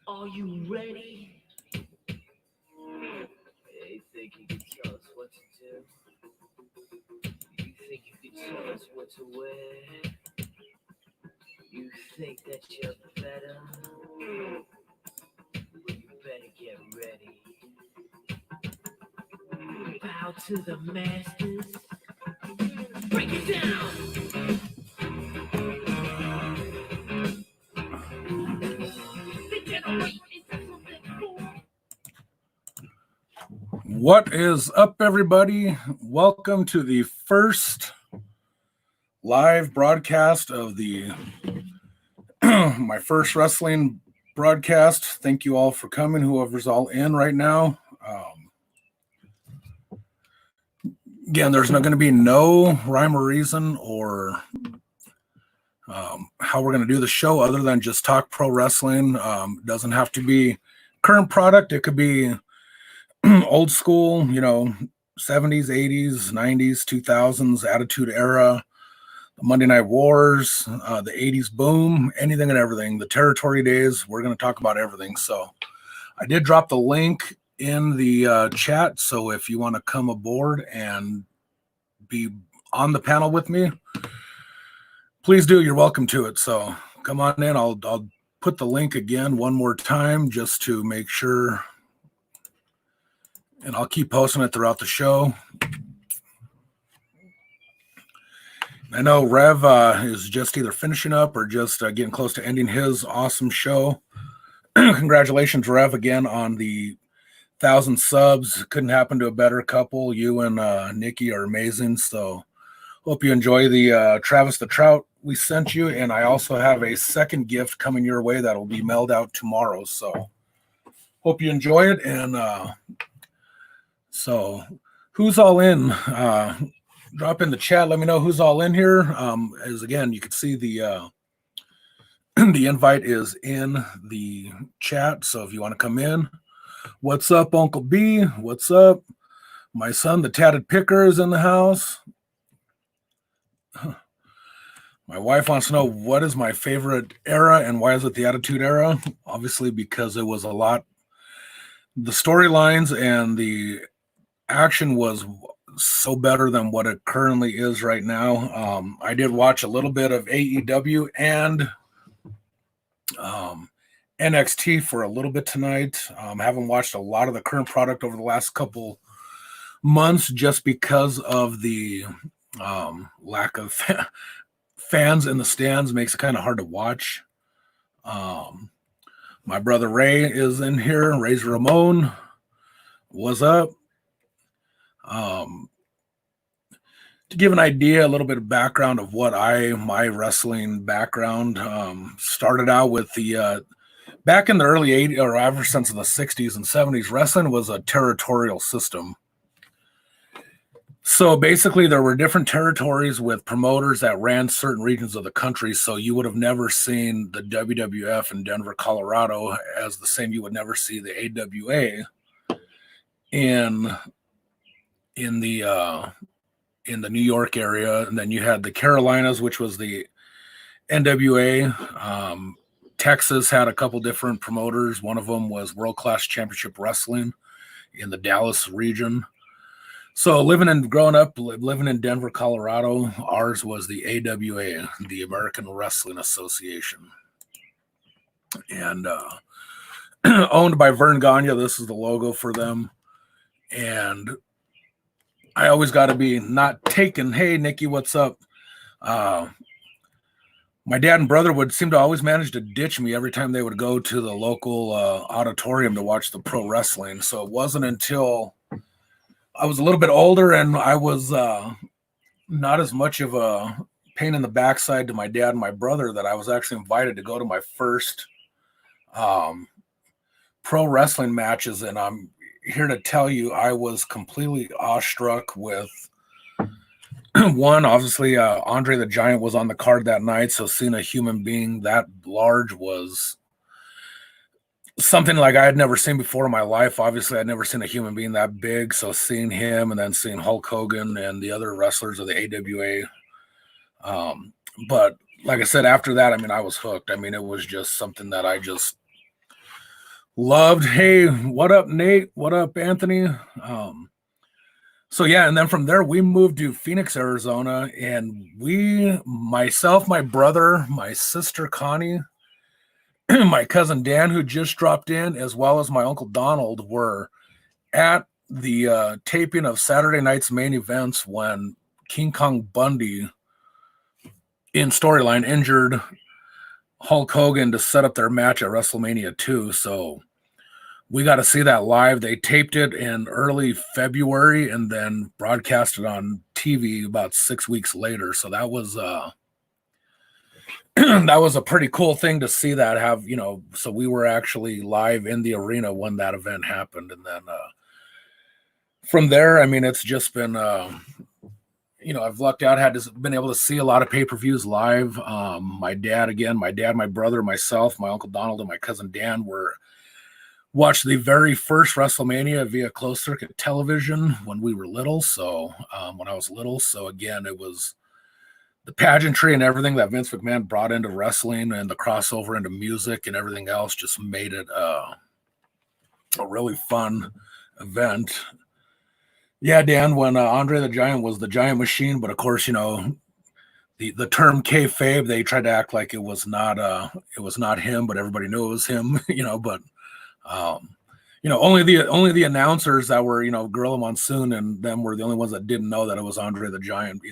Are you ready? You think you can tell us what to do? You think you can tell us what to wear? You think that you're better? Well, you better get ready. Bow to the masters. Break it down. What is up, everybody? Welcome to the first live broadcast of the my first wrestling broadcast. Thank you all for coming, whoever's all in right now. Again, there's not going to be no rhyme or reason or how we're going to do the show other than just talk pro wrestling. Doesn't have to be current product. It could be old school, 70s, 80s, 90s, 2000s, Attitude Era, the Monday Night Wars, the 80s boom, anything and everything. The territory days, we're going to talk about everything. So I did drop the link in the chat. So if you want to come aboard and be on the panel with me, please do. You're welcome to it. So come on in. I'll put the link again one more time just to make sure. And I'll keep posting it throughout the show. I know Rev is just either finishing up or just getting close to ending his awesome show. Congratulations, Rev, again on the 1,000 subs. Couldn't happen to a better couple. You and Nikki are amazing. So hope you enjoy the Travis the Trout we sent you. And I also have a second gift coming your way that will be mailed out tomorrow. So hope you enjoy it. And so who's all in? Drop in the chat. Let me know who's all in here. As again, you can see the the invite is in the chat. So if you want to come in, what's up, Uncle B? What's up? My son, the Tatted Picker, is in the house. My wife wants to know what is my favorite era and why is it the Attitude Era? Obviously, because it was a lot. The storylines and the action was so better than what it currently is right now. I did watch a little bit of AEW and NXT for a little bit tonight. Haven't watched a lot of the current product over the last couple months just because of the lack of fans in the stands. Makes it kind of hard to watch. My brother Ray is in here. Ray's Ramon. What's up? To give an idea, a little bit of background of what my wrestling background started out with the back in the early 80s or ever since the 60s and 70s, wrestling was a territorial system. So basically there were different territories with promoters that ran certain regions of the country. So you would have never seen the WWF in Denver, Colorado as the same. You would never see the AWA in the New York area. And then you had the Carolinas, which was the NWA. Texas had a couple different promoters. One of them was World Class Championship Wrestling in the Dallas region. So growing up living in Denver, Colorado, ours was the AWA, the American Wrestling Association. And owned by Vern Gagne. This is the logo for them. And I always got to be not taken. Hey, Nikki, what's up? My dad and brother would seem to always manage to ditch me every time they would go to the local auditorium to watch the pro wrestling. So it wasn't until I was a little bit older and I was not as much of a pain in the backside to my dad and my brother that I was actually invited to go to my first pro wrestling matches. And I'm here to tell you, I was completely awestruck with one. Obviously, Andre the Giant was on the card that night. So seeing a human being that large was something like I had never seen before in my life. Obviously, I'd never seen a human being that big. So seeing him and then seeing Hulk Hogan and the other wrestlers of the AWA. But like I said, after that, I mean, I was hooked. I mean, it was just something that I just Loved. Hey, what up, Nate? What up, Anthony? So yeah, and then from there we moved to Phoenix, Arizona, and myself, my brother, my sister Connie, my cousin Dan, who just dropped in, as well as my uncle Donald, were at the taping of Saturday night's main events when King Kong Bundy in storyline injured Hulk Hogan to set up their match at WrestleMania 2. So we got to see that live. They taped it in early February and then broadcast it on TV about 6 weeks later. So that was that was a pretty cool thing to see that have, so we were actually live in the arena when that event happened. And then from there, I mean, it's just been I've lucked out, been able to see a lot of pay-per-views live. My dad, my brother, myself, my uncle Donald, and my cousin Dan watched the very first WrestleMania via closed circuit television when we were little. So when I was little, so again, it was the pageantry and everything that Vince McMahon brought into wrestling and the crossover into music and everything else just made it a really fun event. Yeah, Dan, when Andre the Giant was the Giant Machine, but of course, the term kayfabe, they tried to act like it was not him, but everybody knew it was him, but only the announcers that were, Gorilla Monsoon and them were the only ones that didn't know that it was Andre the Giant,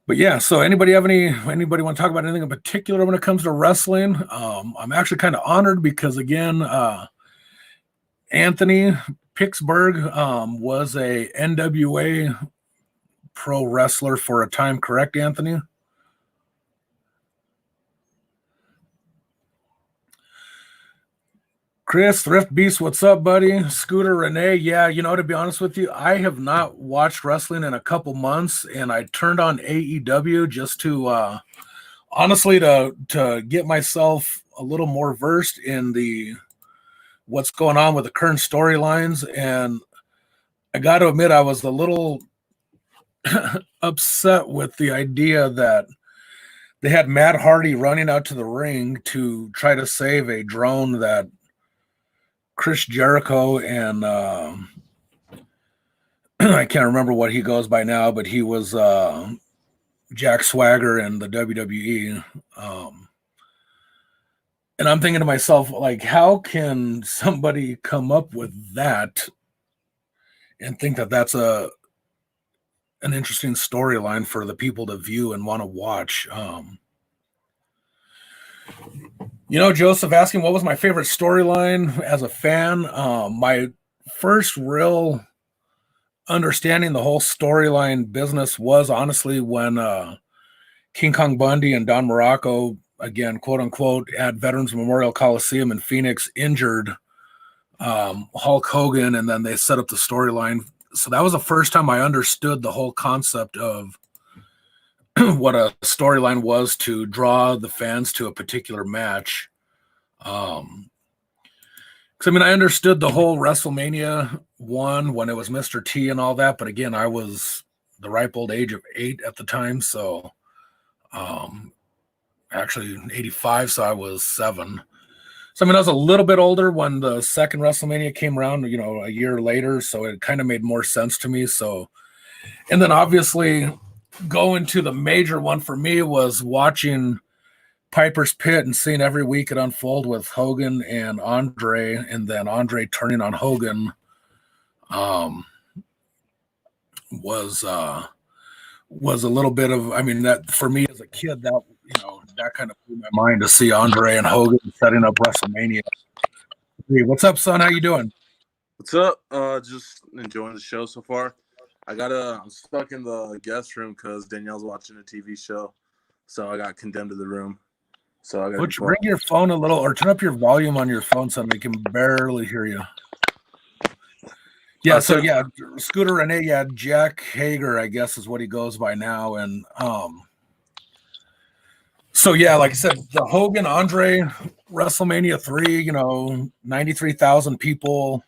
but yeah, so anybody want to talk about anything in particular when it comes to wrestling? I'm actually kind of honored because again, Anthony Pittsburgh was a NWA pro wrestler for a time, correct, Anthony? Chris, Thrift Beast, what's up, buddy? Scooter Renee, yeah, to be honest with you, I have not watched wrestling in a couple months, and I turned on AEW just to, honestly, to get myself a little more versed in what's going on with the current storylines, and I got to admit, I was a little upset with the idea that they had Matt Hardy running out to the ring to try to save a drone that Chris Jericho and I can't remember what he goes by now, but he was Jack Swagger in the WWE. And I'm thinking to myself, like, how can somebody come up with that and think that that's an interesting storyline for the people to view and want to watch? Joseph asking what was my favorite storyline as a fan. My first real understanding the whole storyline business was honestly when King Kong Bundy and Don Morocco, again, quote unquote, at Veterans Memorial Coliseum in Phoenix, injured Hulk Hogan, and then they set up the storyline. So that was the first time I understood the whole concept of what a storyline was to draw the fans to a particular match. Because I understood the whole WrestleMania 1 when it was Mr. T and all that, but again, I was the ripe old age of 8 at the time, so actually 85, so I was 7. So I was a little bit older when the second WrestleMania came around, a year later, so it kind of made more sense to me. So, and then obviously going to the major one for me was watching Piper's Pit and seeing every week it unfold with Hogan and Andre, and then Andre turning on Hogan was a little bit of, that for me as a kid, that that kind of blew my mind to see Andre and Hogan setting up WrestleMania. Hey, what's up, son? How you doing? What's up? Just enjoying the show so far. I'm stuck in the guest room because Danielle's watching a TV show, so I got condemned to the room. So I got. Bring your phone a little, or turn up your volume on your phone, so we can barely hear you. Yeah. So yeah, Scooter Renee. Yeah, Jack Hager, I guess is what he goes by now, and So yeah, like I said, the Hogan Andre WrestleMania 3, 93,000 people.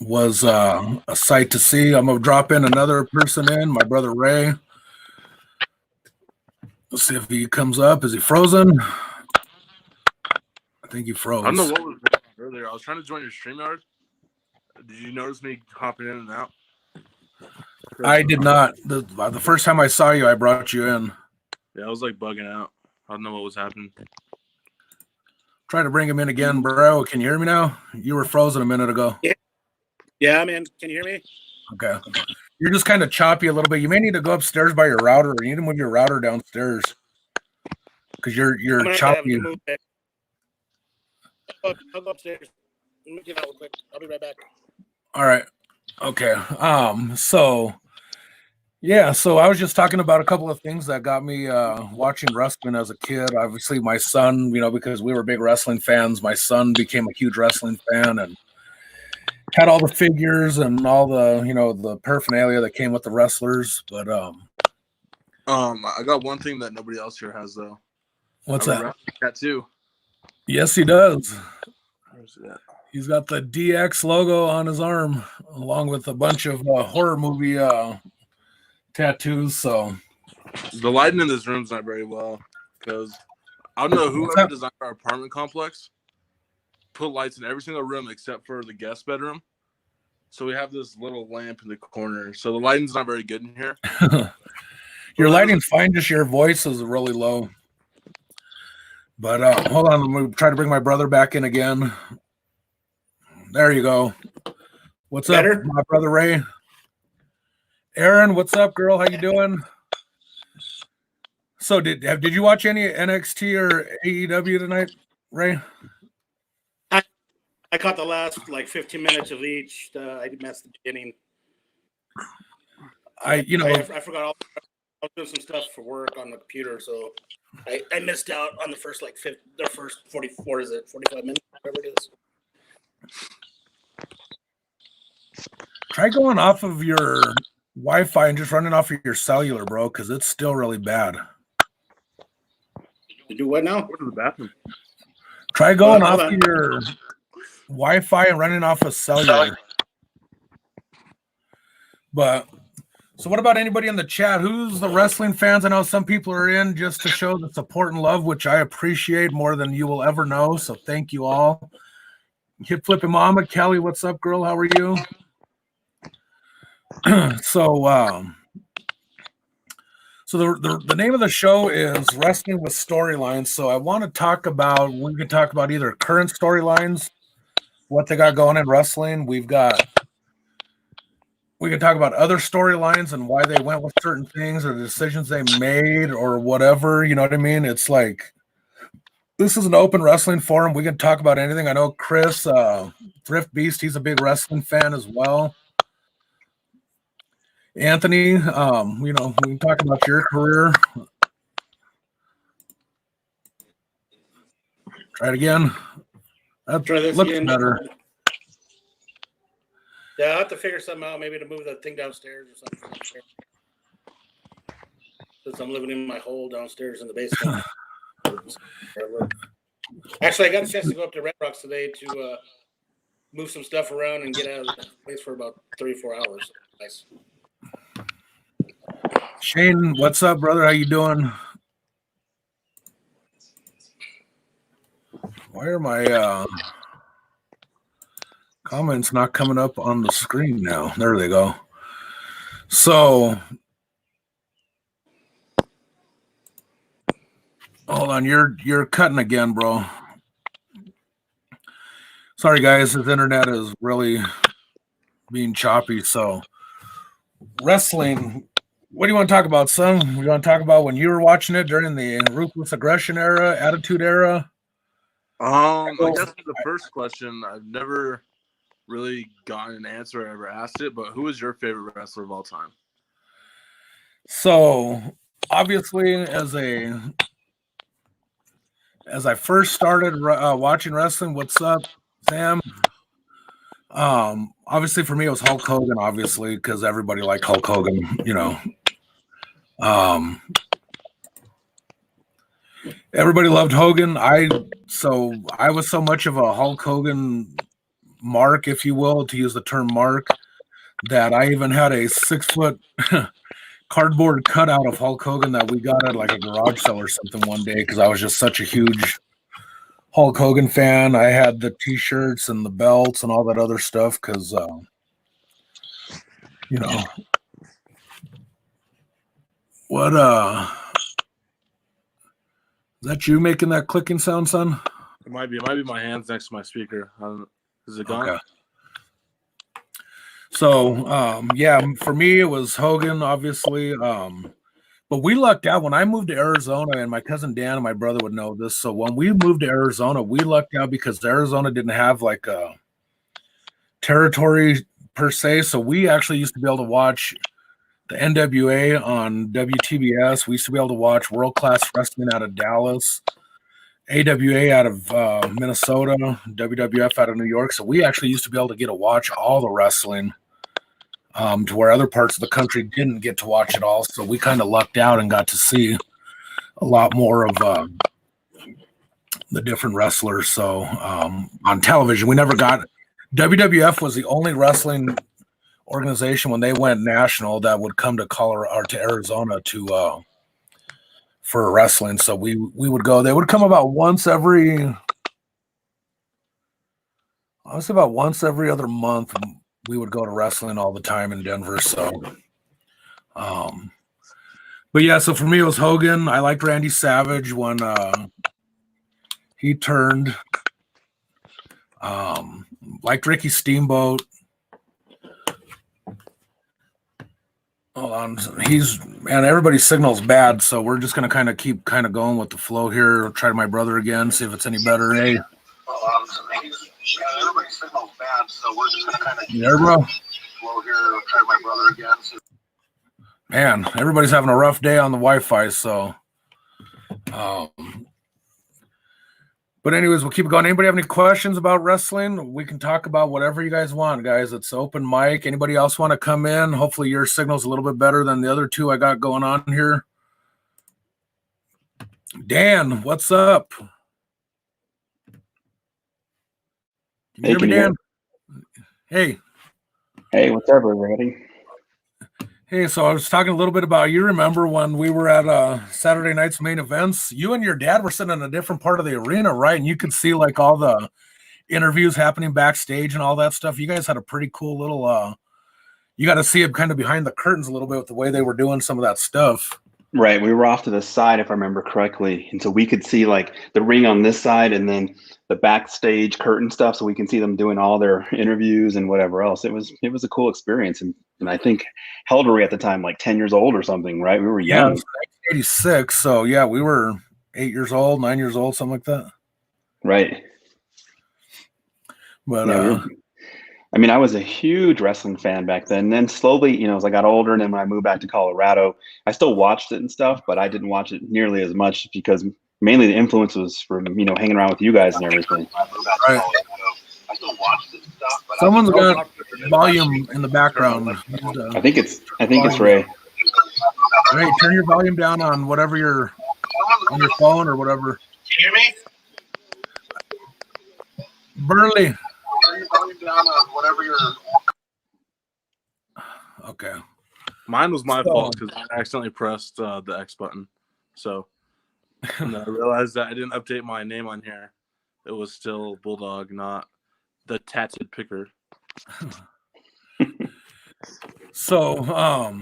Was a sight to see. I'm gonna drop in another person in, my brother Ray. Let's see if he comes up. Is he frozen? I think he froze. I don't know what was going on earlier. I was trying to join your StreamYard. Did you notice me hopping in and out? I did not. The first time I saw you, I brought you in. Yeah, I was like bugging out. I don't know what was happening. Try to bring him in again, bro. Can you hear me now? You were frozen a minute ago. Yeah, man. Can you hear me? Okay. You're just kind of choppy a little bit. You may need to go upstairs by your router, or you need to move your router downstairs because you're choppy. I'll go upstairs. Let me get out real quick. I'll be right back. All right. Okay. So I was just talking about a couple of things that got me watching wrestling as a kid. Obviously, my son, because we were big wrestling fans, my son became a huge wrestling fan and had all the figures and all the, the paraphernalia that came with the wrestlers. But I got one thing that nobody else here has though. What's I have a that? wrestling tattoo. Yes, he does. Where's that? He's got the DX logo on his arm, along with a bunch of horror movie tattoos. So the lighting in this room's not very well because I don't know whoever designed our apartment complex put lights in every single room except for the guest bedroom. So we have this little lamp in the corner. So the lighting's not very good in here. Your lighting's fine, just your voice is really low. But hold on, I'm going to try to bring my brother back in again. There you go. What's Better? up, my brother Ray? Aaron, what's up, girl? How you doing? So did you watch any NXT or AEW tonight, Ray? I caught the last 15 minutes of each. I missed the beginning. I forgot all. I was doing some stuff for work on the computer, so I missed out on the first their first 44. Is it 45 minutes? Whatever it is. Try going off of your Wi-Fi and just running off of your cellular, bro, because it's still really bad. You do what now? Go to the bathroom. Try going off of your Wi-Fi and running off of cellular. But so what about anybody in the chat? Who's the wrestling fans? I know some people are in just to show the support and love, which I appreciate more than you will ever know. So thank you all. Hip flipping mama, Kelly, what's up, girl? How are you? So the name of the show is Wrestling with Storylines. So I want to talk about, we can talk about either current storylines, what they got going in wrestling. We can talk about other storylines and why they went with certain things or the decisions they made or whatever. You know what I mean? It's like, this is an open wrestling forum. We can talk about anything. I know Chris, Thrift Beast, he's a big wrestling fan as well. Anthony, we can talk about your career. Try it again. That looks better. Yeah, I'll have to figure something out, maybe to move that thing downstairs or something. Since I'm living in my hole downstairs in the basement. Actually, I got a chance to go up to Red Rocks today to move some stuff around and get out of the place for about 3-4 hours. Nice. Shane, what's up, brother? How you doing? Why are my comments not coming up on the screen now? There they go. So, hold on, you're cutting again, bro. Sorry, guys, his internet is really being choppy. So, wrestling. What do you want to talk about, son? We want to talk about when you were watching it during the Ruthless Aggression era, Attitude era? I guess the first question, I've never really gotten an answer or ever asked it, but who is your favorite wrestler of all time? So, obviously, as I first started watching wrestling, what's up, Sam? Obviously for me it was Hulk Hogan, obviously, because everybody liked Hulk Hogan, everybody loved Hogan. I was so much of a Hulk Hogan mark, if you will, to use the term mark, that I even had a 6-foot cardboard cutout of Hulk Hogan that we got at like a garage sale or something one day because I was just such a huge Hulk Hogan fan. I had the T-shirts and the belts and all that other stuff because, you know, what is that you making that clicking sound, son? It might be my hands next to my speaker. Is it gone? Okay. So, yeah, for me, it was Hogan, obviously. But we lucked out when I moved to Arizona, and my cousin Dan and my brother would know this. So when we moved to Arizona, we lucked out because Arizona didn't have like a territory per se. So we actually used to be able to watch the NWA on WTBS. We used to be able to watch World Class Wrestling out of Dallas, AWA out of Minnesota, WWF out of New York. So we actually used to be able to get to watch all the wrestling. To where other parts of the country didn't get to watch it all. So we kind of lucked out and got to see a lot more of the different wrestlers. So on television, we never got WWF was the only wrestling organization when they went national that would come to Colorado or to Arizona to for wrestling. So we would go. They would come about once every other month. We would go to wrestling all the time in Denver. So, but yeah, so for me, it was Hogan. I liked Randy Savage when he turned. Liked Ricky Steamboat. Hold on. Everybody's signal's bad. So we're just going to keep going with the flow here. I'll try my brother again, see if it's any better. Hey. Everybody's signal's bad, so we're just gonna there, bro. Flow here. I'll try my brother again. Man, everybody's having a rough day on the Wi-Fi, so. But anyways, we'll keep going. Anybody have any questions about wrestling? We can talk about whatever you guys want, guys. It's open mic. Anybody else want to come in? Hopefully your signal's a little bit better than the other two I got going on here. Dan, what's up? Can you hear me, Dan? Hey. Hey, what's up, everybody? Hey, so I was talking a little bit about, you remember when we were at Saturday night's main events, you and your dad were sitting in a different part of the arena, right? And you could see like all the interviews happening backstage and all that stuff. You guys had a pretty cool little, you got to see it kind of behind the curtains a little bit with the way they were doing some of that stuff. Right. We were off to the side, if I remember correctly. And so we could see like the ring on this side and then the backstage curtain stuff. So we can see them doing all their interviews and whatever else. It was a cool experience. And I think, how old were we at the time? Like 10 years old or something, right? We were young. Yeah, it was 1986. So yeah, we were 8 years old, 9 years old, something like that. Right. But yeah, I was a huge wrestling fan back then. And then slowly, as I got older and then when I moved back to Colorado, I still watched it and stuff, but I didn't watch it nearly as much because mainly the influence was from, hanging around with you guys and everything. Right. Someone's got volume in the background. I think it's Ray. Ray, turn your volume down on whatever you're on your phone or whatever. Can you hear me? Burley. Turn your volume down on whatever you're. Okay. Mine was my fault because I accidentally pressed the X button. So and I realized that I didn't update my name on here. It was still Bulldog, not the Tattooed Picker. So,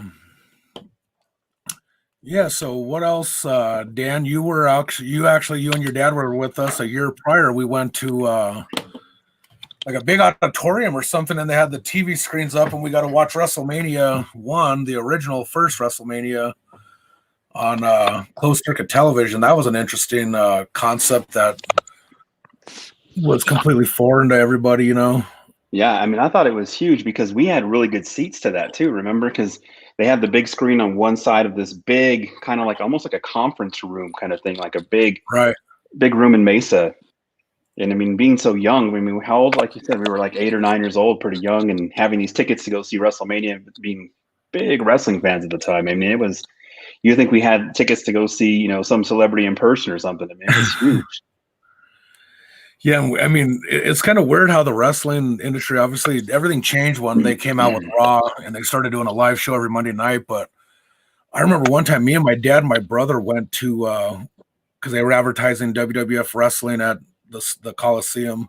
yeah. So what else, Dan? You and your dad were with us a year prior. We went to like a big auditorium or something, and they had the TV screens up, and we got to watch WrestleMania 1, the original first WrestleMania, on closed circuit television. That was an interesting concept that was completely foreign to everybody, Yeah, I thought it was huge because we had really good seats to that too, remember? Because they had the big screen on one side of this big, kind of like almost like a conference room kind of thing, like a big room in Mesa. And being so young, how old, like you said, we were like 8 or 9 years old, pretty young, and having these tickets to go see WrestleMania, being big wrestling fans at the time. It was, you think we had tickets to go see, some celebrity in person or something. It was huge. Yeah, it's kind of weird how the wrestling industry, obviously, everything changed when they came out with Raw and they started doing a live show every Monday night. But I remember one time me and my dad and my brother went to because they were advertising WWF wrestling at the Coliseum.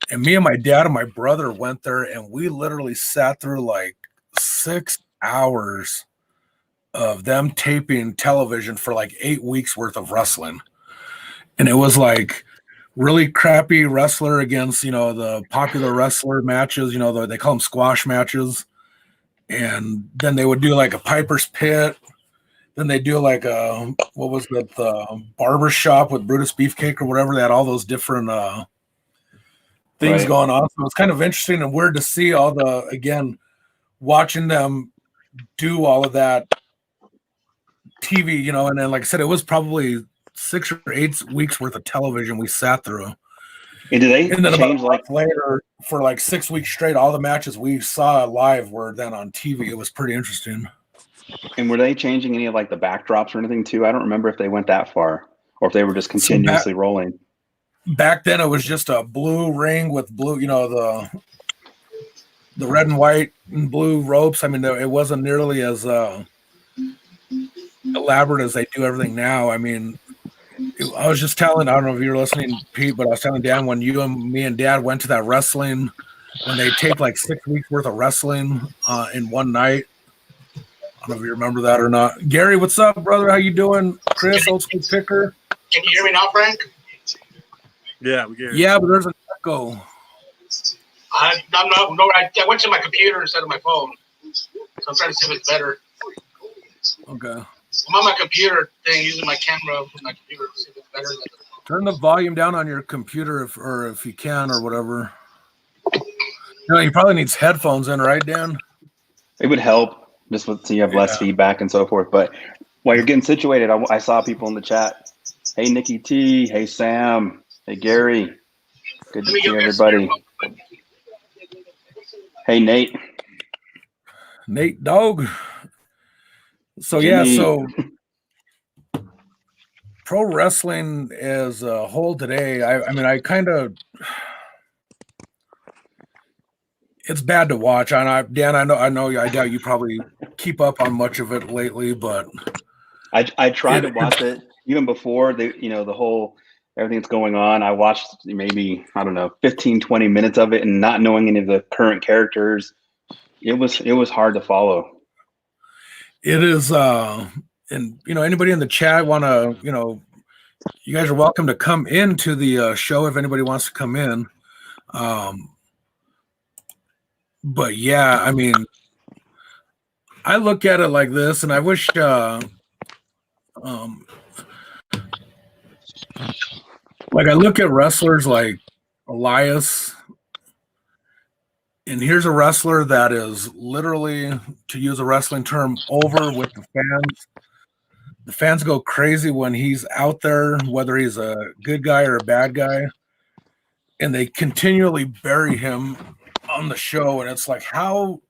And me and my dad and my brother went there, and we literally sat through like 6 hours of them taping television for like 8 weeks worth of wrestling. And it was like really crappy wrestler against, the popular wrestler matches, they call them squash matches. And then they would do like a Piper's Pit. Then they do like what was that, the barber shop with Brutus Beefcake or whatever. They had all those different things going on. So it's kind of interesting and weird to see watching them do all of that TV, and then like I said, it was probably 6 or 8 weeks worth of television we sat through. And did they and then change about later for like 6 weeks straight, all the matches we saw live were then on TV. It was pretty interesting. And were they changing any of like the backdrops or anything too? I don't remember if they went that far or if they were just continuously rolling. Back then it was just a blue ring with blue, the red and white and blue ropes. I mean, it wasn't nearly as elaborate as they do everything now. I mean, I was just telling, I don't know if you were listening, Pete, but I was telling Dan when me and Dad went to that wrestling, when they taped like 6 weeks worth of wrestling in one night. I don't know if you remember that or not. Gary, what's up, brother? How you doing? Chris, old school picker. Can you hear me now, Frank? Yeah, we get it. Yeah, but there's an echo. I went to my computer instead of my phone, so I'm trying to see if it's better. Okay. I'm on my computer thing using my camera from my computer to see if it's better. Turn the volume down on your computer if you can or whatever. You probably needs headphones in, right, Dan? It would help just so you have less feedback and so forth. But while you're getting situated, I saw people in the chat. Hey, Nikki T. Hey, Sam. Hey, Gary. Good to see everybody. Hey, Nate. Nate Dog. So, Jimmy. so pro wrestling as a whole today, I mean, I kind of, it's bad to watch. And Dan, I doubt you probably keep up on much of it lately, but I tried to watch it even before the whole everything that's going on. I watched maybe, 15, 20 minutes of it, and not knowing any of the current characters, it was hard to follow. It is, and anybody in the chat want to, you guys are welcome to come into the show if anybody wants to come in. But yeah, I mean, I look at it like this, and I wish, like I look at wrestlers like Elias, and here's a wrestler that is literally, to use a wrestling term, over with the fans. The fans go crazy when he's out there, whether he's a good guy or a bad guy, and they continually bury him on the show. And it's like, how?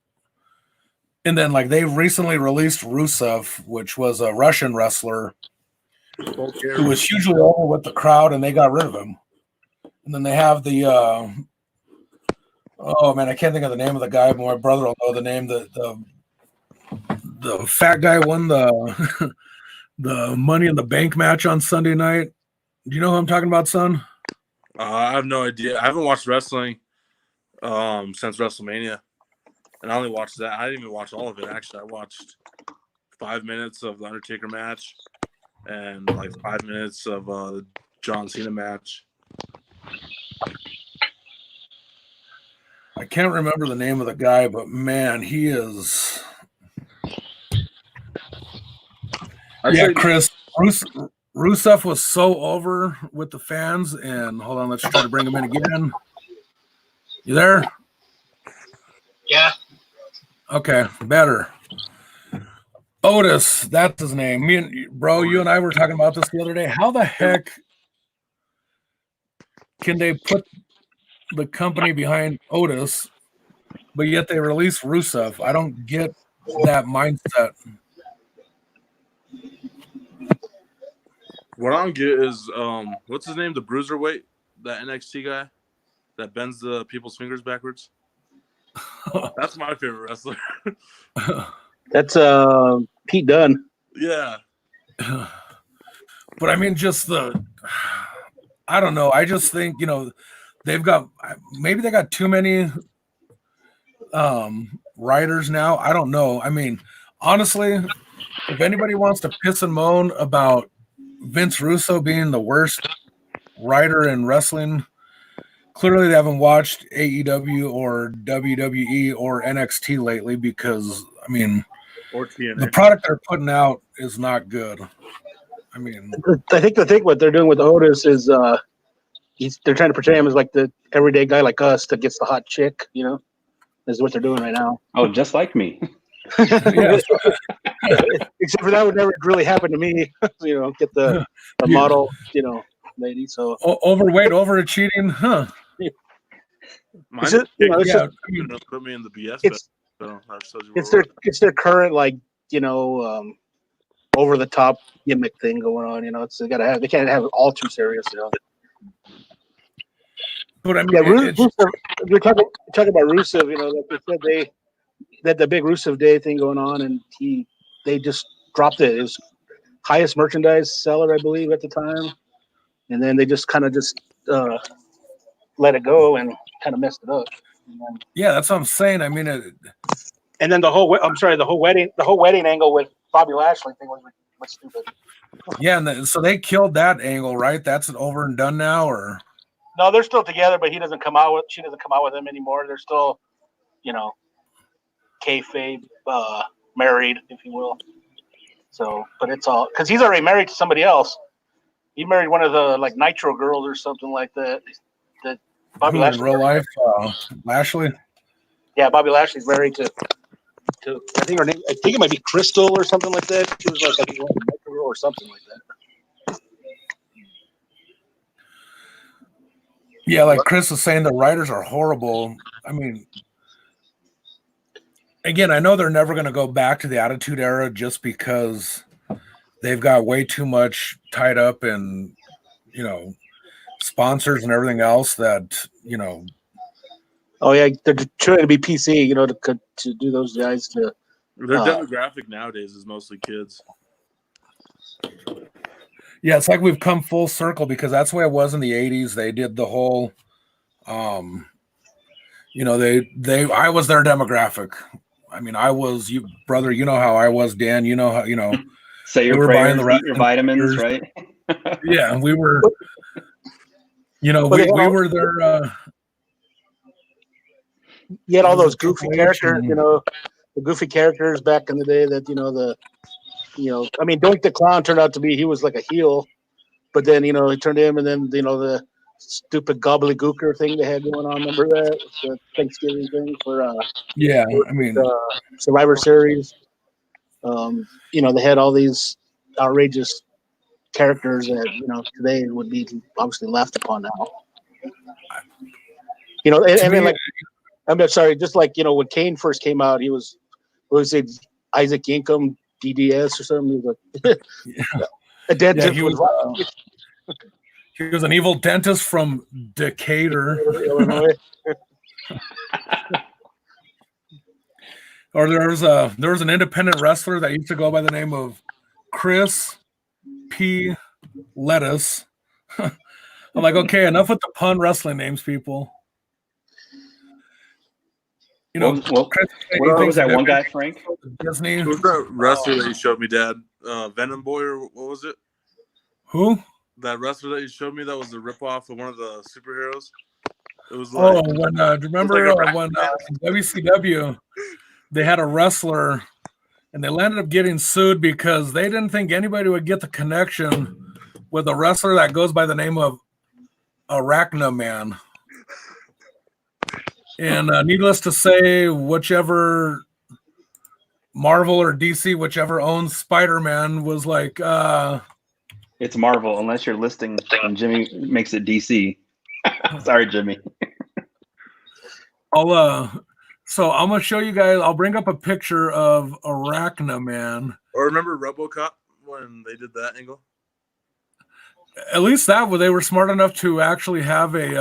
And then, like, they recently released Rusev, which was a Russian wrestler who was hugely over with the crowd, and they got rid of him. And then they have the oh man, I can't think of the name of the guy, but my brother will know the name. The fat guy won the the Money in the Bank match on Sunday night. Do you know who I'm talking about, son? I have no idea. I haven't watched wrestling since WrestleMania, and I only watched that. I didn't even watch all of it. Actually, I watched 5 minutes of the Undertaker match and like 5 minutes of the John Cena match. I can't remember the name of the guy, but man, he is. Yeah, Chris, Rusev was so over with the fans, and hold on, let's try to bring him in again. You there? Yeah. Okay, better. Otis, that's his name. You and I were talking about this the other day. How the heck can they put the company behind Otis, but yet they release Rusev? I don't get that mindset. What I don't get is what's his name? The bruiserweight, that NXT guy that bends the people's fingers backwards. That's my favorite wrestler. That's Pete Dunne. Yeah. But I mean, I don't know. I just think, maybe they got too many writers now. I don't know. I mean, honestly, if anybody wants to piss and moan about Vince Russo being the worst writer in wrestling, clearly they haven't watched AEW or WWE or NXT lately, because I mean, Or TNA. the product they're putting out is not good. I mean, I think the thing what they're doing with Otis is they're trying to portray him as like the everyday guy like us that gets the hot chick, is what they're doing right now. Oh, just like me. yeah, Except for that would never really happen to me, get the model, lady. So overweight, overachieving, huh? Mine's It's just- kicked it's out. just- Put me in the BS. it's- So that's such a it's their current over the top gimmick thing going on. They can't have it all too serious. But I mean, Yeah, it's- Rusev, we're talking about Rusev. Like they said, they had the big Rusev Day thing going on, and they just dropped it. It was highest merchandise seller, I believe, at the time, and then they just kind of let it go and kind of messed it up. yeah, that's what I'm saying. I mean, And then the whole wedding angle with Bobby Lashley thing was stupid. yeah, and so they killed that angle, right? That's over and done now, or No, they're still together, but she doesn't come out with him anymore. They're still, kayfabe, married, if you will. So, but it's all because he's already married to somebody else. He married one of the Nitro girls or something like that. That Bobby who in Lashley. real life, Lashley. Yeah, Bobby Lashley's married to. I think her name. I think it might be Crystal or something like that. She was I think one of the Nitro girl or something like that. Yeah, like Chris was saying, the writers are horrible. I mean, again, I know they're never going to go back to the Attitude Era just because they've got way too much tied up in, sponsors and everything else that, Oh yeah, they're trying to be PC, to do those guys to. Their demographic nowadays is mostly kids. Yeah, it's like we've come full circle, because that's the way it was in the 80s. They did the whole, I was their demographic. I mean, I was, you brother, how I was, Dan, how, Say your we were prayers, buying the eat your vitamins, right? yeah, and we were, we were their, You had all those Triple goofy H characters, and- the goofy characters back in the day that, I mean, Doink the Clown turned out to be, he was like a heel, but then, he turned him, and then, the stupid gobbledygooker thing they had going on. Remember that? The Thanksgiving thing for yeah, I mean, Survivor Series. They had all these outrageous characters that, today would be obviously laughed upon now. And then I'm sorry, just like, when Kane first came out, he was, what was it, Isaac Yankum, DDS or something? He was a dentist. he was an evil dentist from Decatur. Illinois. Or there was an independent wrestler that used to go by the name of Chris P. Lettuce. I'm like, okay, enough with the pun wrestling names, people. What was that one guy, Frank? Disney. Who was that wrestler that you showed me, Dad? Venom Boy, or what was it? Who? That wrestler that you showed me that was a ripoff of one of the superheroes? It was like, When remember when in WCW they had a wrestler and they ended up getting sued because they didn't think anybody would get the connection with a wrestler that goes by the name of Arachna Man. And needless to say, whichever Marvel or DC, whichever owns Spider-Man, was like, It's Marvel, unless you're listing and Jimmy makes it DC. Sorry, Jimmy. So I'm gonna show you guys. I'll bring up a picture of Arachna Man. or remember RoboCop when they did that angle? At least that they were smart enough to actually have they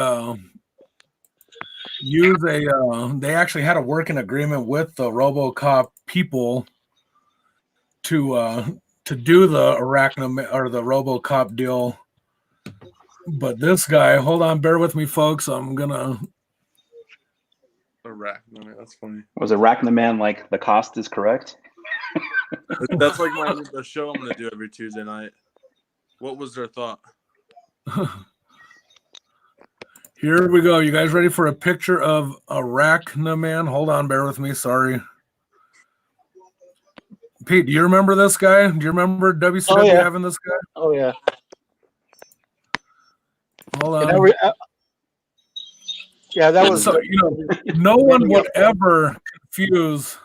actually had a working agreement with the RoboCop people to do the Arachna or the RoboCop deal. But this guy, hold on, bear with me, folks. I'm gonna. Arachna, that's funny. Was Arachnaman like the cost is correct? That's like the show I'm gonna do every Tuesday night. What was their thought? Here we go. You guys ready for a picture of Arachnaman? Hold on, bear with me. Sorry. Pete, do you remember this guy? Do you remember WCW having this guy? Oh yeah. Hold on. Yeah, that was. So, no one would ever confuse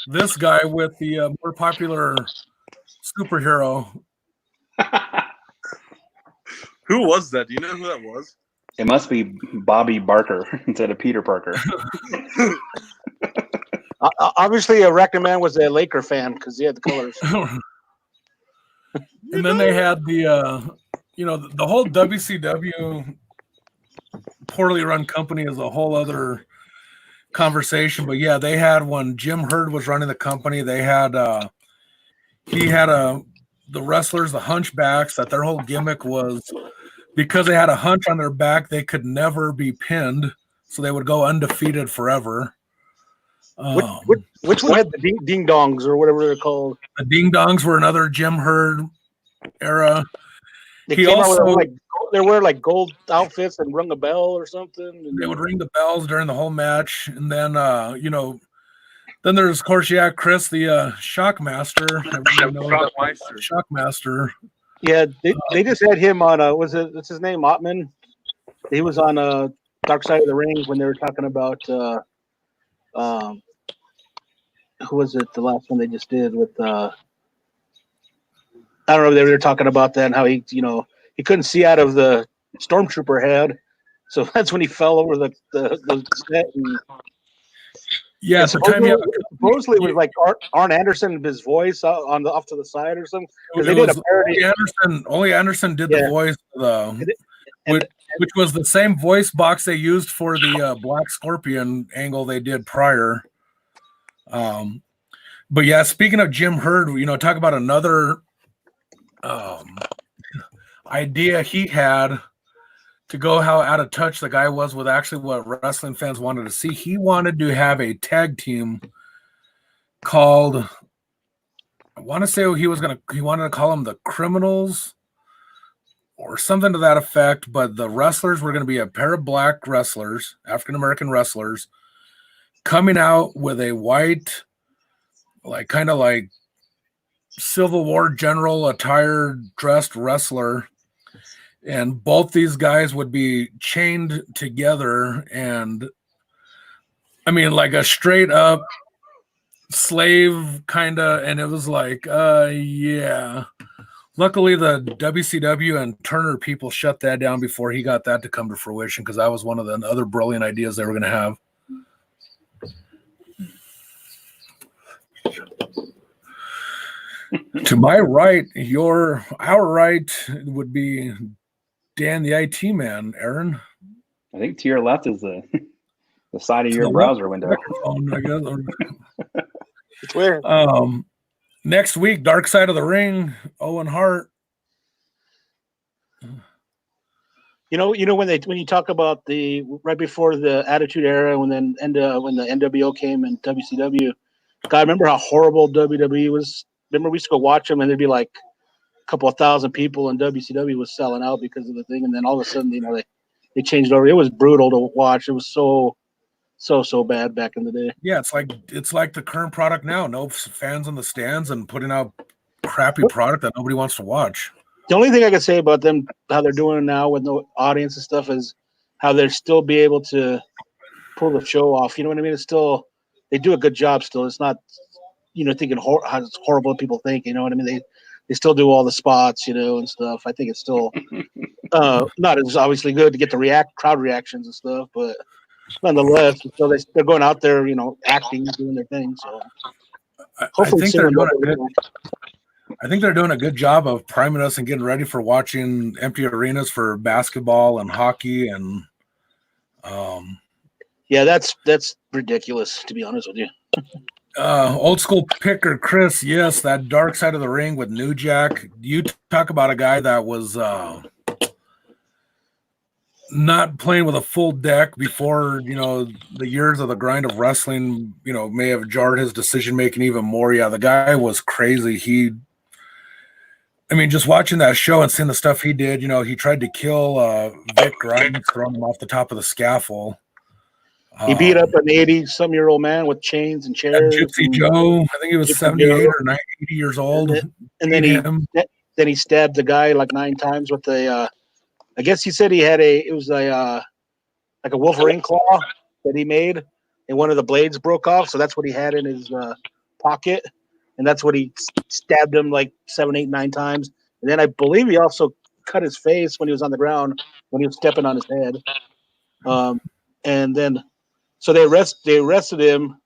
this guy with the more popular superhero. Who was that? Do you know who that was? It must be Bobby Barker instead of Peter Parker. Obviously, Arachnaman was a Laker fan because he had the colors. And then they had the whole WCW poorly run company is a whole other conversation. But yeah, they had when Jim Herd was running the company, they had the wrestlers, the hunchbacks, that their whole gimmick was because they had a hunch on their back, they could never be pinned, so they would go undefeated forever. Which one had the ding dongs or whatever they're called? The ding dongs were another Jim Herd era. They wear like gold outfits and rung a bell or something. And they would ring the bells during the whole match, and then then there's of course Chris the Shockmaster. Shockmaster. Yeah, they just had him on what's his name, Ottman? He was on Dark Side of the Ring when they were talking about who was it? The last one they just did with I don't know. They were talking about that and how he couldn't see out of the stormtrooper head, so that's when he fell over the set. And, yeah, supposedly it was like Arn Anderson, his voice off to the side or something. They did a parody. Only Anderson did the voice, which was the same voice box they used for the Black Scorpion angle they did prior. But yeah, speaking of Jim Herd, talk about another idea he had to go how out of touch the guy was with actually what wrestling fans wanted to see. He wanted to have a tag team called, I want to say he wanted to call them the Criminals or something to that effect, but the wrestlers were going to be a pair of black wrestlers, African-American wrestlers, coming out with a white, kind of like Civil War general attired dressed wrestler. And both these guys would be chained together, and I mean, like a straight up slave kind of. And it was like, yeah. Luckily, the WCW and Turner people shut that down before he got that to come to fruition, because that was one of the other brilliant ideas they were going to have. To my right, our right would be Dan the IT man, Aaron. I think to your left is the side of your browser window. I guess. It's weird. Next week, Dark Side of the Ring, Owen Hart. When you talk about the right before the Attitude Era, when the NWO came and WCW, God, I remember how horrible WWE was. Remember we used to go watch them and there'd be like a couple of thousand people, and WCW was selling out because of the thing. And then all of a sudden, they changed over. It was brutal to watch. It was so bad back in the day. Yeah, it's like the current product now. No fans in the stands and putting out crappy product that nobody wants to watch. The only thing I can say about them, how they're doing now with no audience and stuff, is how they're still be able to pull the show off. You know what I mean? It's still, they do a good job still. It's not, thinking how it's horrible people think. You know what I mean? They still do all the spots, and stuff. I think it's still not as obviously good to get the crowd reactions and stuff, but nonetheless, so they're going out there, acting, doing their thing. So hopefully, I think they're doing a good job of priming us and getting ready for watching empty arenas for basketball and hockey and. Yeah, that's ridiculous, to be honest with you. Old school picker Chris, yes, that dark side of the ring with New Jack. You talk about a guy that was not playing with a full deck before, the years of the grind of wrestling, may have jarred his decision making even more. Yeah, the guy was crazy. Just watching that show and seeing the stuff he did, he tried to kill Vic Grimes, throwing him off the top of the scaffold. He beat up an 80-some-year-old man with chains and chairs. Gypsy Joe, I think he was Gypsy 78 Joe. or 90, 80 years old. And then he stabbed the guy like 9 times with a. I guess he said he had it was like a Wolverine claw that he made, and one of the blades broke off, so that's what he had in his pocket, and that's what he stabbed him like 7, 8, 9 times. And then I believe he also cut his face when he was on the ground when he was stepping on his head. And then. So they arrested him,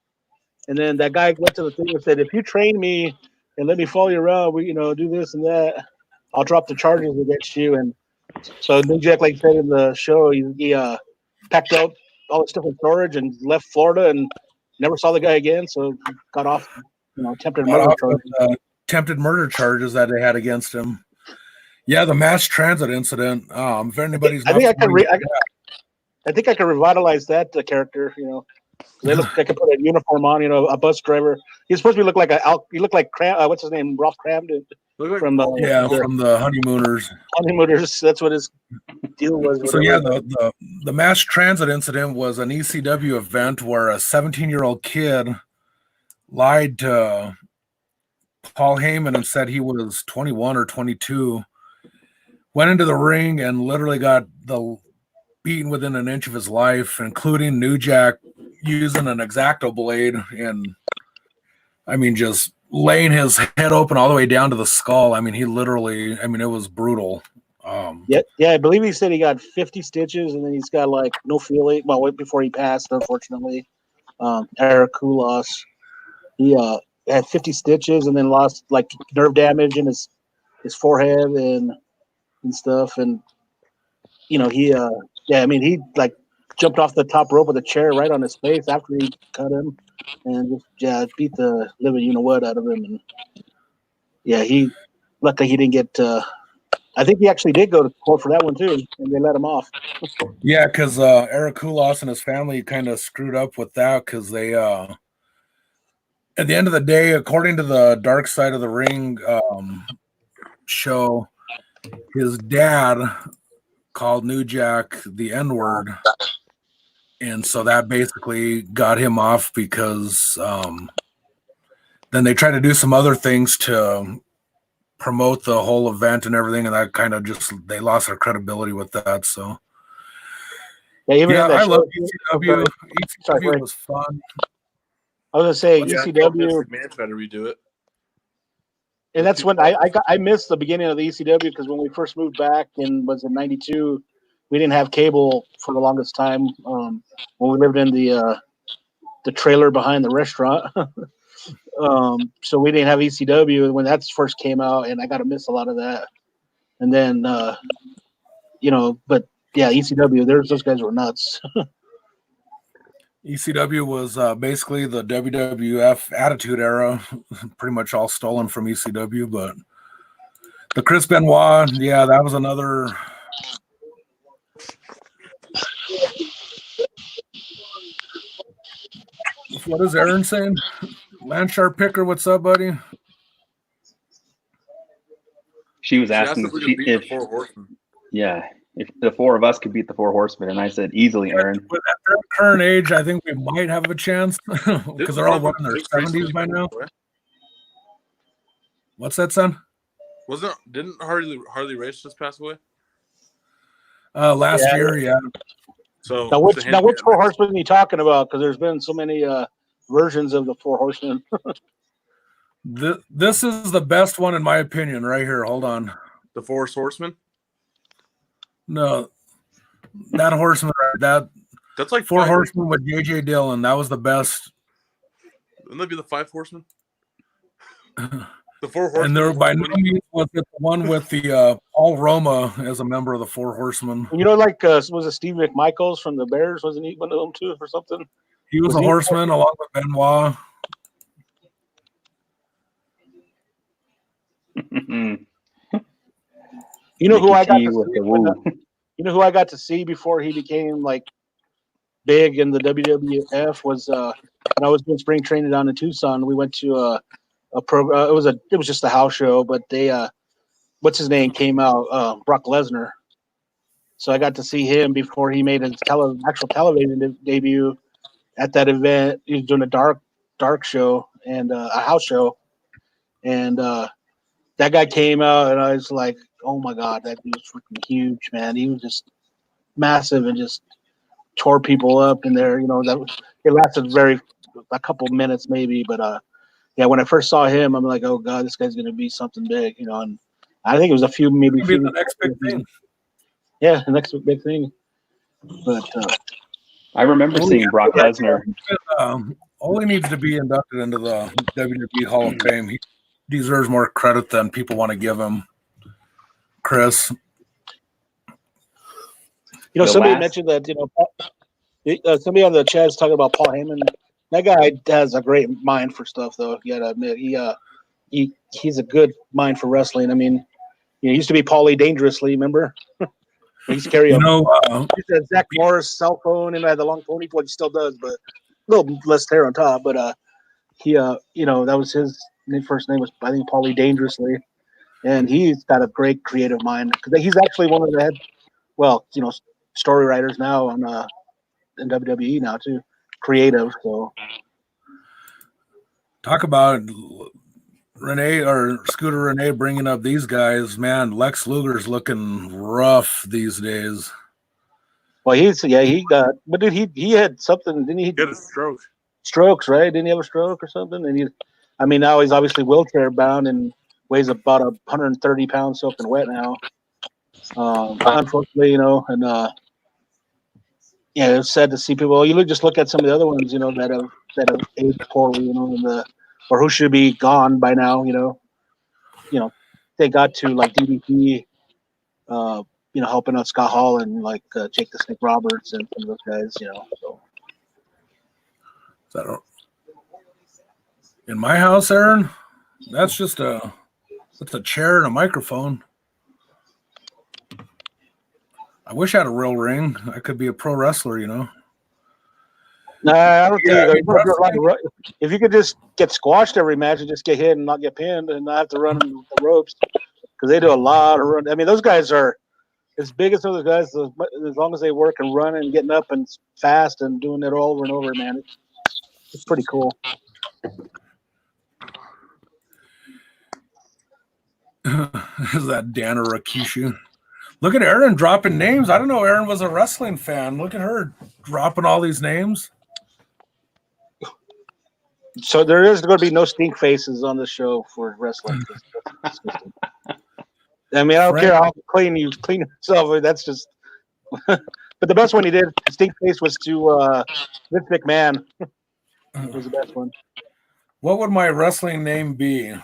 and then that guy went to the thing and said, "If you train me and let me follow you around, we do this and that, I'll drop the charges against you." And so New Jack, like said in the show, he packed up all his stuff in storage and left Florida and never saw the guy again. So he got off, attempted murder charges. Attempted murder charges that they had against him. Yeah, the mass transit incident. If anybody's, I think I could revitalize that character. They could put a uniform on. A bus driver. He's supposed to look like he looked like what's his name, Ralph Cramden from the Honeymooners. Honeymooners. That's what his deal was. So yeah, the mass transit incident was an ECW event where a 17-year-old kid lied to Paul Heyman and said he was 21 or 22. Went into the ring and literally got beaten within an inch of his life, including New Jack using an X-Acto blade and just laying his head open all the way down to the skull. He literally, it was brutal. Yeah, I believe he said he got 50 stitches and then he's got like no feeling. Well, before he passed, unfortunately, Eric Koulos, he had 50 stitches and then lost like nerve damage in his forehead and stuff. And he he like jumped off the top rope with a chair right on his face after he cut him, and just beat the living out of him. And he luckily he didn't get. I think he actually did go to court for that one too, and they let him off. Yeah, because Eric Koulos and his family kind of screwed up with that because they, at the end of the day, according to the Dark Side of the Ring show, his dad called New Jack the N-word, and so that basically got him off because then they tried to do some other things to promote the whole event and everything, and that kind of they lost their credibility with that. So I love ECW. ECW was fun. I was gonna say ECW. Man, try to redo it. And that's when I missed the beginning of the ECW because when we first moved back in '92, we didn't have cable for the longest time. When we lived in the trailer behind the restaurant, so we didn't have ECW when that first came out, and I got to miss a lot of that. And then, but yeah, ECW, those guys were nuts. ECW was basically the WWF Attitude Era, pretty much all stolen from ECW. But the Chris Benoit, yeah, that was another. What is Aaron saying? Landshark Picker, what's up, buddy? She was asking if Four Horsemen. Yeah, if the four of us could beat the Four Horsemen, and I said easily, Aaron. With their current age, I think we might have a chance because they're all in their 70s by now. What's that, son? Didn't Harley Race just pass away? Last year, yeah. So now which Four Horsemen are you talking about? Because there's been so many versions of the Four Horsemen. This is the best one in my opinion, right here. Hold on. The Four Horsemen? No, that horseman. That's like Four Horsemen with J.J. Dillon. That was the best. Wouldn't that be the Five Horsemen? The Four Horsemen. And there by no means was it the one with the Paul Roma as a member of the Four Horsemen. Was it Steve McMichaels from the Bears? Wasn't he one of them too, or something? He was a horseman along with Benoit. You know who I got Mickey to T with see? the woo. You know who I got to see before he became like big in the WWF was when I was doing spring training down in Tucson. We went to a program. It was just a house show, but they what's his name came out, Brock Lesnar. So I got to see him before he made his actual television debut at that event. He was doing a dark show and a house show, and that guy came out, and I was like, oh my god, that dude was freaking huge, man. He was just massive and just tore people up in there. It lasted a couple minutes maybe, but yeah, when I first saw him, I'm like, oh god, this guy's gonna be something big, and I think it was a few maybe Maybe the next big thing. Yeah, the next big thing. But I remember seeing Brock Lesnar. All he needs to be inducted into the WWE Hall of Fame. He deserves more credit than people want to give him. Chris. Somebody mentioned that, somebody on the chat is talking about Paul Heyman. That guy has a great mind for stuff, though. You gotta admit, he's a good mind for wrestling. I mean, he used to be Paulie Dangerously, remember? He used to carry Zach Morris cell phone and had the long ponytail. He still does, but a little less hair on top. But he, that was his first name was, I think, Paulie Dangerously, and he's got a great creative mind because he's actually one of the head, story writers now on in WWE now too, creative. So talk about Renee or Scooter Renee bringing up these guys, man. Lex Luger's looking rough these days. Well, he had something, didn't he? He had a stroke. Strokes, right? Didn't he have a stroke or something? And now he's obviously wheelchair bound and weighs about 130 pounds soaking wet now. Unfortunately, it's sad to see people. You just look at some of the other ones, that have aged poorly, or who should be gone by now, they got to like DDP, helping out Scott Hall and like Jake the Snake Roberts and some of those guys, So. In my house, Aaron, that's just a chair and a microphone. I wish I had a real ring. I could be a pro wrestler, No, I don't think if you could just get squashed every match and just get hit and not get pinned and not have to run the ropes, because they do a lot of run. I mean, those guys are as big as those guys. As long as they work and run and getting up and fast and doing it over and over, man, it's pretty cool. Is that Dana Rikishi? Look at Aaron dropping names. I don't know. Aaron was a wrestling fan. Look at her dropping all these names. So there is going to be no stink faces on the show for wrestling. I mean, I don't care how clean you clean yourself. That's just. But the best one he did, stink face, was to Vince McMahon. It was the best one. What would my wrestling name be?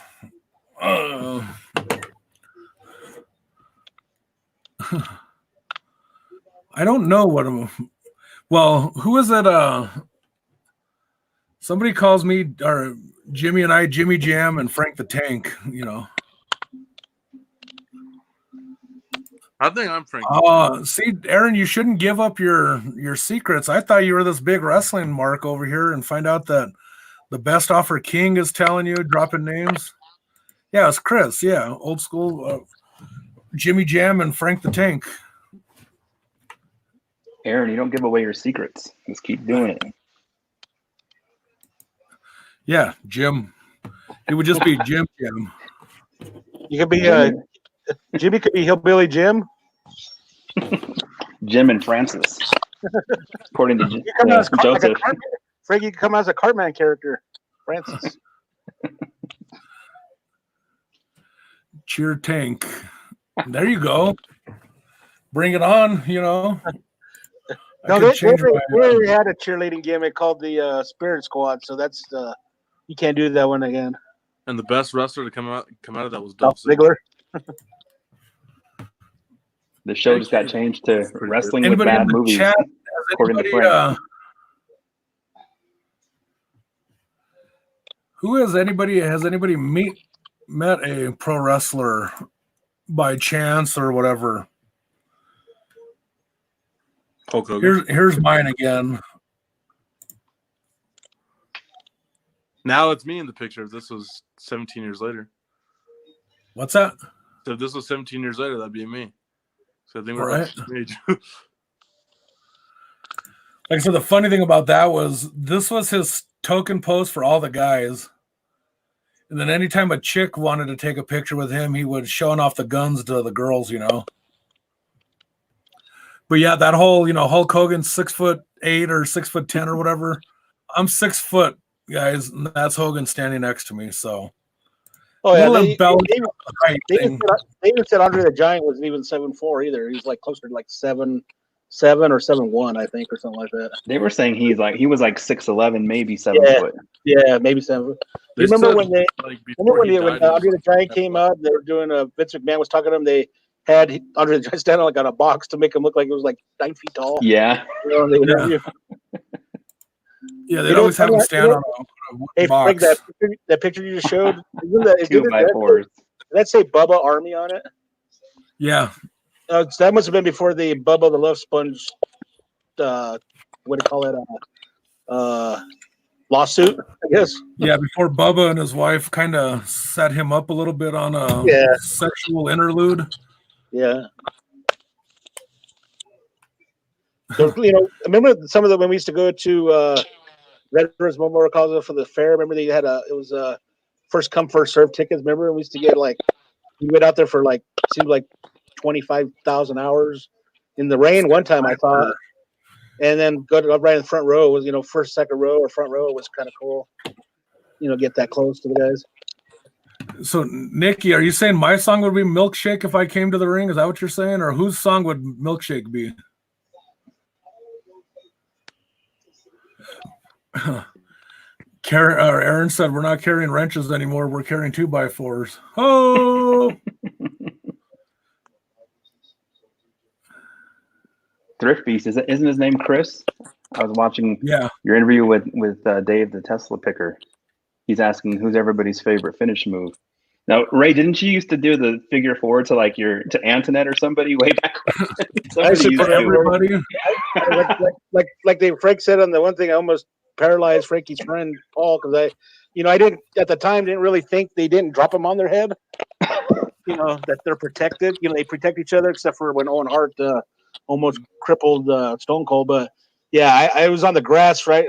I don't know what I'm. Well, who is it? Somebody calls me, or Jimmy and I, Jimmy Jam and Frank the Tank. I think I'm Frank. See, Aaron, you shouldn't give up your secrets. I thought you were this big wrestling mark over here, and find out that the Best Offer King is telling you, dropping names. Yeah, it's Chris. Yeah, old school Jimmy Jam and Frank the Tank. Aaron, you don't give away your secrets. Just keep doing it. Yeah, Jim. It would just be Jim. You could be Jimmy. Could be Hillbilly Jim. Jim and Francis. According to Joseph. Frankie could come as a Cartman character. Francis. Cheer Tank. There you go. Bring it on, No, they had a cheerleading gimmick called the Spirit Squad, so that's you can't do that one again. And the best wrestler to come out of that was Dolph Ziggler. The show just got changed to Wrestling with Bad Movies. Chat, according to Frank. Has anybody met a pro wrestler by chance or whatever. Hulk Hogan. Here's mine again. Now it's me in the picture. If this was 17 years later. What's that? So if this was 17 years later, that'd be me. So I think we're Right. like age. Like I said, the funny thing about that was this was his token post for all the guys. And then anytime a chick wanted to take a picture with him, he would showing off the guns to the girls, you know. But yeah, that whole, you know, Hulk Hogan 6'8" or 6'10" or whatever. I'm 6 foot, guys, and that's Hogan standing next to me. So Oh yeah, little they embellished height even thing. said Andre the Giant wasn't even 7'4" either. He's like closer to like 7'7" or 7'1", I think, or something like that. They were saying he was like 6'11", maybe 7 Yeah. foot. Yeah, maybe 7. They You remember said, when they like, before remember when, he they, when died, he was Andre the Giant like- came out? They were doing Vince McMahon was talking to him. They had Andre the Giant standing like on a box to make him look like it was like 9 feet tall. Yeah. You know, they would Yeah. interview. Yeah, they'd You know, always have him stand you know- on a Hey, Frank, box. that picture you just showed, isn't that, Two by fours. did that say Bubba Army on it? Yeah, So that must have been before the Bubba the Love Sponge, what do you call it? Lawsuit, I guess. yeah. Before Bubba and his wife kind of set him up a little bit on a Yeah. sexual interlude. Yeah. So, you know, remember some of the when we used to go to Red Rivers Memorial College for the fair. Remember they had it was first come first serve tickets. Remember we used to get like we went out there for like seemed like 25,000 hours in the rain one time I thought, and then go to right in the front row was first second row or front row was kind of cool. Get that close to the guys. So, Nikki, are you saying my song would be Milkshake if I came to the ring? Is that what you're saying? Or whose song would Milkshake be? Aaron said, we're not carrying wrenches anymore. We're carrying 2x4s. Oh! Thrift Beast, isn't his name Chris? I was watching Yeah. your interview with Dave, the Tesla picker. He's asking who's everybody's favorite finish move. Now, Ray, didn't you used to do the figure four to to Antoinette or somebody way back when? I should used put to. Everybody? like Frank said on the one thing, I almost paralyzed Frankie's friend Paul because I didn't at the time didn't really think they didn't drop them on their head. That they're protected. They protect each other except for when Owen Hart almost crippled Stone Cold. But yeah, I was on the grass, right?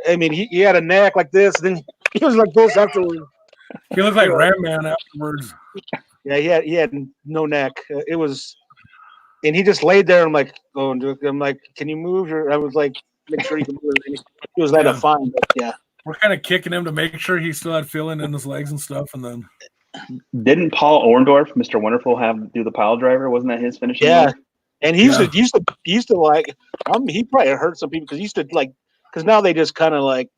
He had a neck like this, then he was like this afterwards. He looked like Ram Man afterwards. Yeah, he had no neck. It was, and he just laid there. I'm like, can you move? I was like, make sure he can move. He was like a fine, but yeah. We're kind of kicking him to make sure he still had feeling in his legs and stuff, and then Didn't Paul Orndorff, Mr. Wonderful, do the pile driver? Wasn't that his finishing? Yeah, move? and he used to like. He probably hurt some people because he used to because now they just kind of like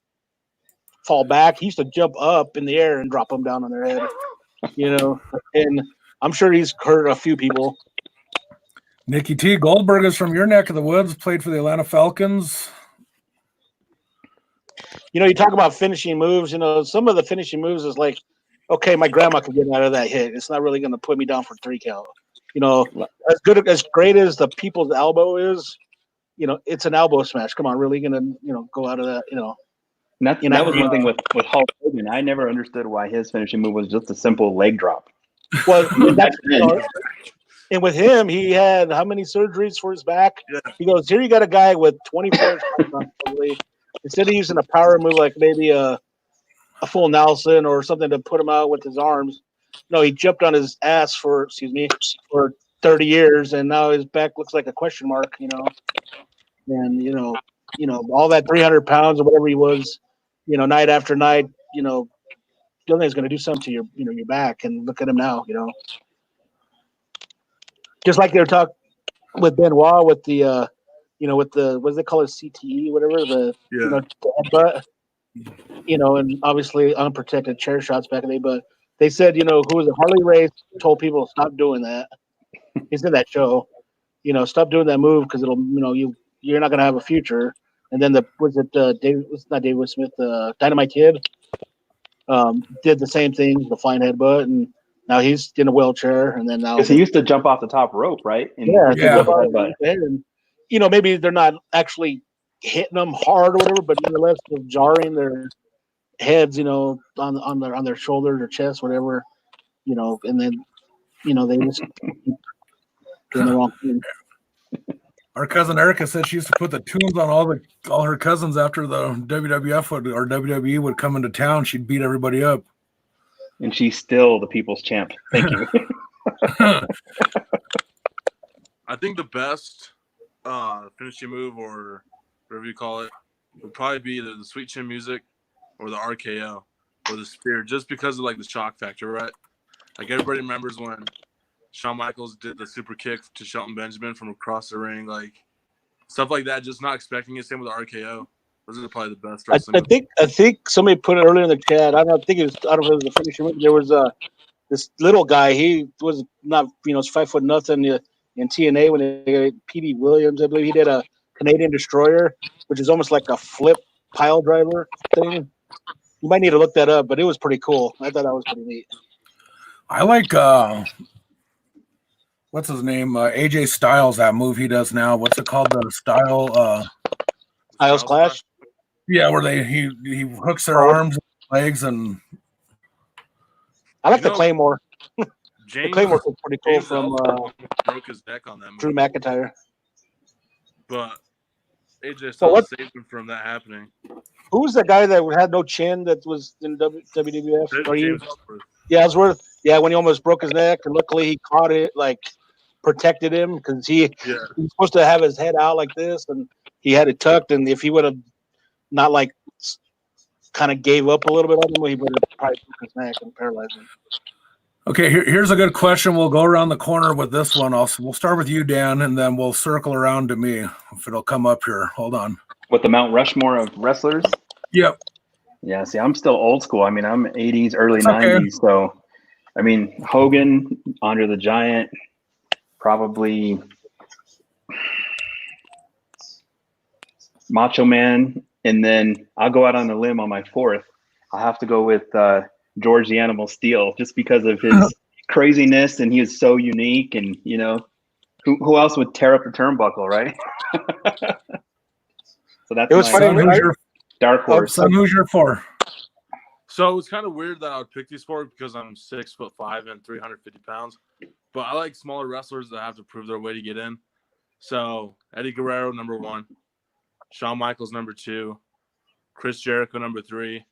fall back. He used to jump up in the air and drop them down on their head, And I'm sure he's hurt a few people. Nikki T. Goldberg is from your neck of the woods, played for the Atlanta Falcons. You talk about finishing moves. Some of the finishing moves is like, okay, my grandma could get out of that hit. It's not really going to put me down for 3 count. As great as the people's elbow is, it's an elbow smash. Come on, really going to go out of that? And that was one thing with Hulk Hogan. I never understood why his finishing move was just a simple leg drop. Well, and with him, he had how many surgeries for his back? Yeah. He goes, here you got a guy with 24 instead of using a power move like maybe a full Nelson or something to put him out with his arms. No, he jumped on his ass for 30 years, and now his back looks like a question mark, And all that 300 pounds or whatever he was, night after night, the only thing is going to do something to your, your back. And look at him now, Just like they were talking with Benoit with the, with the what do they call it, CTE, whatever the headbutt, and obviously unprotected chair shots back in the day. But they said, who was it? Harley Race told people stop doing that. He's in that show, stop doing that move because it'll, you're not gonna have a future. And then not David Smith, Dynamite Kid. did the same thing, the flying headbutt, and now he's in a wheelchair. And then now, Because he used to jump off the top rope, right? And yeah, hit to Yeah. people jump with out the and headbutt. hit the head. And maybe they're not actually hitting them hard or whatever, but nonetheless, they're jarring their heads, on their shoulders or chest, whatever, and then they just keep doing the wrong thing. Our cousin Erica said she used to put the tunes on all her cousins after the WWF or WWE would come into town. She'd beat everybody up. And she's still the people's champ. Thank you. I think the best finishing move, or whatever you call it, would probably be either the sweet chin music or the RKO or the spear, just because of like the shock factor, right? Like everybody remembers when Shawn Michaels did the super kick to Shelton Benjamin from across the ring, like stuff like that. Just not expecting it. Same with the RKO. Those are probably the best wrestling. I think somebody put it earlier in the chat. I don't know if it was the finishing move. There was this little guy. He was not, 5 foot nothing in TNA when PB Williams, I believe he did a Canadian Destroyer, which is almost like a flip pile driver thing. You might need to look that up, but it was pretty cool. I thought that was pretty neat. I like what's his name? AJ Styles, that move he does now. What's it called? The Styles Styles Clash. Yeah, where he hooks their arms and legs, and I like the Claymore. The James, Claymore was pretty cool James from Ellsworth broke his neck on that move. Drew McIntyre. But AJ So what- saved him from that happening. Who was the guy that had no chin that was in WWF? Or James Ellsworth. Yeah, Ellsworth. Yeah, when he almost broke his neck, and luckily he caught it, like protected him, because he was supposed to have his head out like this, and he had it tucked. And if he would have not like kind of gave up a little bit on him, he would have probably broke his neck and paralyzed him. okay, here's a good question. We'll go around the corner with this one. We'll start with you, Dan, and then we'll circle around to me if it'll come up here. Hold on. With the Mount Rushmore of wrestlers. Yep. Yeah, see, I'm still old school. I mean, I'm 80s, early It's okay. 90s. So, I mean, Hogan, Andre the Giant, probably Macho Man. And then I'll go out on a limb on my fourth. I'll have to go with George the Animal Steel, just because of his craziness, and he is so unique. And, who else would tear up the turnbuckle, right? So that's It was my funny. Son, who's your dark horse. son? Who's your four? So it's kind of weird that I would pick these four because I'm 6'5" and 350 pounds. But I like smaller wrestlers that have to prove their way to get in. So Eddie Guerrero, number 1. Shawn Michaels, number 2. Chris Jericho, number 3.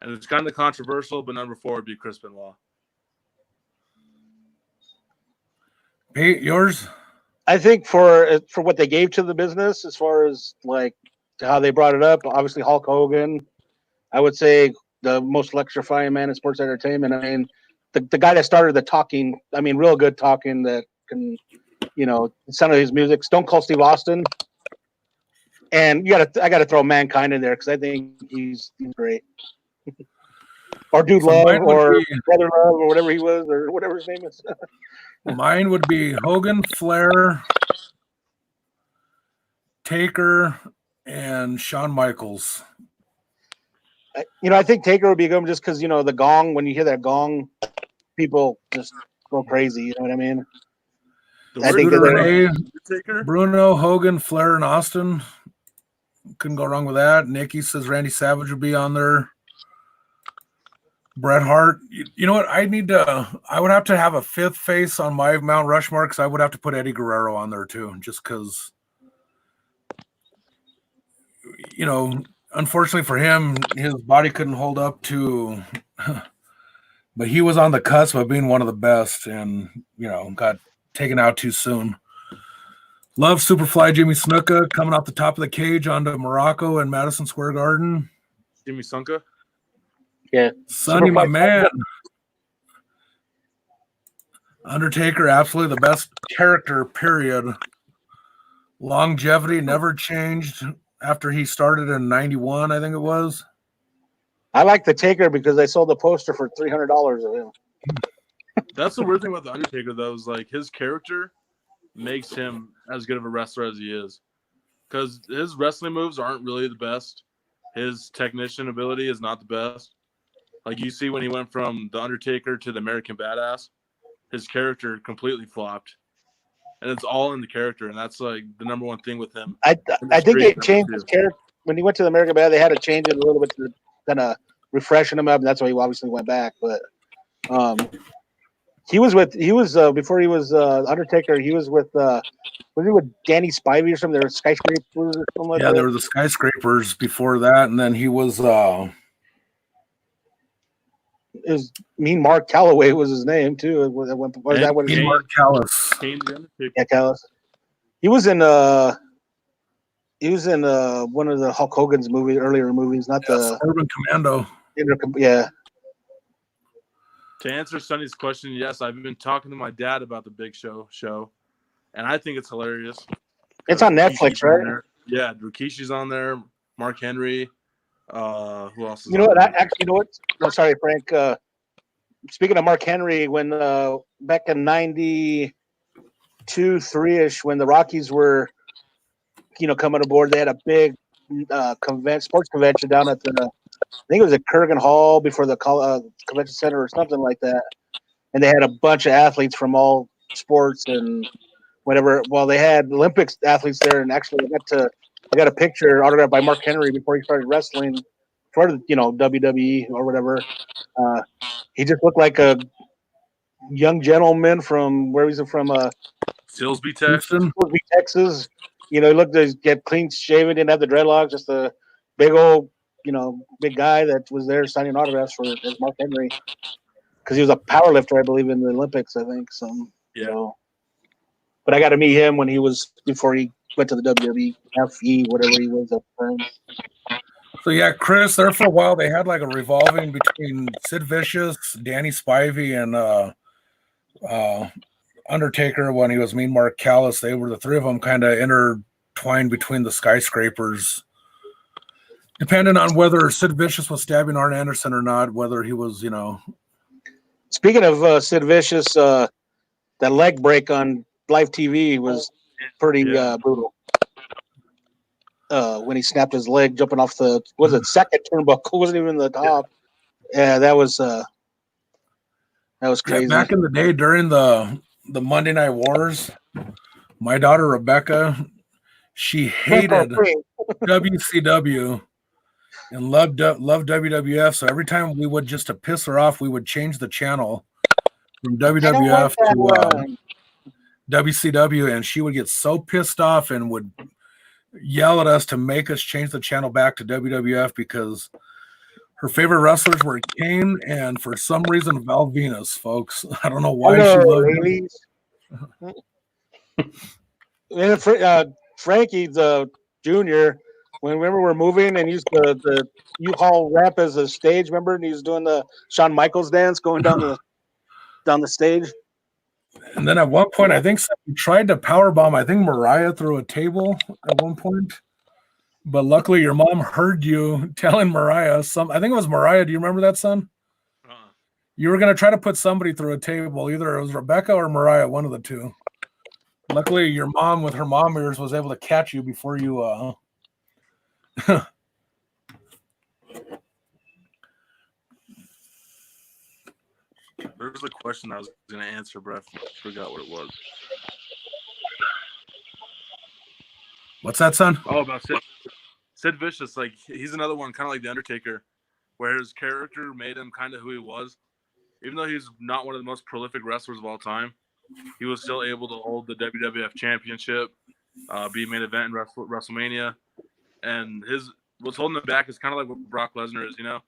And it's kind of controversial, but number 4 would be Chris Benoit. Pete, yours? I think for what they gave to the business, as far as like how they brought it up, obviously Hulk Hogan. I would say the most electrifying man in sports entertainment. I mean, the guy that started the talking. I mean, real good talking that can, sound of his music. Stone Cold Steve Austin. And I gotta throw Mankind in there because I think he's great. Or Dude So Love, mine would or be- Brother Love, or whatever he was, or whatever his name is. Mine would be Hogan, Flair, Taker, and Shawn Michaels. I think Taker would be good just because the gong. When you hear that gong, people just go crazy. You know what I mean? I think Scooter that Ray, Taker? Bruno, Hogan, Flair, and Austin. Couldn't go wrong with that. Nikki says Randy Savage would be on there. Bret Hart. You know what? I would have to have a fifth face on my Mount Rushmore, because I would have to put Eddie Guerrero on there too, just because, unfortunately for him, his body couldn't hold up to, but he was on the cusp of being one of the best, and, got taken out too soon. Love Superfly Jimmy Snuka coming off the top of the cage onto Morocco and Madison Square Garden. Jimmy Snuka? Yeah. Sonny, my Superfly man. Undertaker, absolutely the best character, period. Longevity never changed after he started in 91, I think it was. I like the Taker because I sold the poster for $300 of him. That's the weird thing about the Undertaker, though, is like his character makes him as good of a wrestler as he is. Because his wrestling moves aren't really the best. His technician ability is not the best. Like you see when he went from the Undertaker to the American Badass, his character completely flopped, and it's all in the character, and that's like the number one thing with him. I think they changed his character when he went to the American Badass. They had to change it a little bit to kind of refreshen him up, and that's why he obviously went back. But he was before he was Undertaker. He was with Danny Spivey or something? There were Skyscrapers or something like that. Yeah, there were the Skyscrapers before that, and then he was it was Mean Mark Calloway was his name too. Was that what Mean Mark Callis? Yeah, Callis. He was in one of the Hulk Hogan's earlier movies, not the Urban Commando. Yeah. To answer Sonny's question, yes, I've been talking to my dad about the Big Show, and I think it's hilarious. It's on Netflix, right? Yeah, Rikishi's on there. Mark Henry. Who else is You know on what? there? You know what? No, sorry, Frank. Speaking of Mark Henry, when back in '92, '93ish, when the Rockies were, coming aboard, they had a big sports convention down at I think it was at Kurgan Hall before the convention center or something like that, and they had a bunch of athletes from all sports and whatever. Well, they had Olympics athletes there, and actually, I got a picture autographed by Mark Henry before he started wrestling for WWE or whatever. He just looked like a young gentleman from Silsbee, Texas. He looked get clean shaven, didn't have the dreadlocks, just a big old, big guy that was there signing autographs as Mark Henry because he was a power lifter, I believe, in the Olympics. I think so. Yeah. So, but I got to meet him before he went to the WWF, whatever he was at the time. So yeah, Chris, there for a while they had like a revolving between Sid Vicious, Danny Spivey, and Undertaker when he was Mean Mark Callis. They were the three of them kind of intertwined between the Skyscrapers, depending on whether Sid Vicious was stabbing Arn Anderson or not, whether he was, Speaking of Sid Vicious, that leg break on live TV was pretty brutal. When he snapped his leg jumping off second turnbuckle, wasn't even the top. Yeah, that was crazy. Yeah, back in the day during the Monday Night Wars, my daughter Rebecca, she hated WCW and loved WWF. So every time we would, just to piss her off, we would change the channel from WWF to WCW, and she would get so pissed off and would yell at us to make us change the channel back to WWF because her favorite wrestlers were Kane and for some reason Val Venus, folks. I don't know why she loved him. Frankie the Junior, remember we're moving and used the U-Haul ramp as a stage, remember? And he was doing the Shawn Michaels dance going down the stage. And then at one point, I think somebody tried to powerbomb, I think Mariah through a table at one point. But luckily your mom heard you telling Mariah I think it was Mariah. Do you remember that, son? You were going to try to put somebody through a table. Either it was Rebecca or Mariah, one of the two. Luckily your mom with her mom ears was able to catch you before you There was a question I was going to answer, but I forgot what it was. What's that, son? Oh, about Sid Vicious. Like, he's another one, kind of like The Undertaker, where his character made him kind of who he was. Even though he's not one of the most prolific wrestlers of all time, he was still able to hold the WWF Championship, be main event in WrestleMania. And what's holding him back is kind of like what Brock Lesnar is, the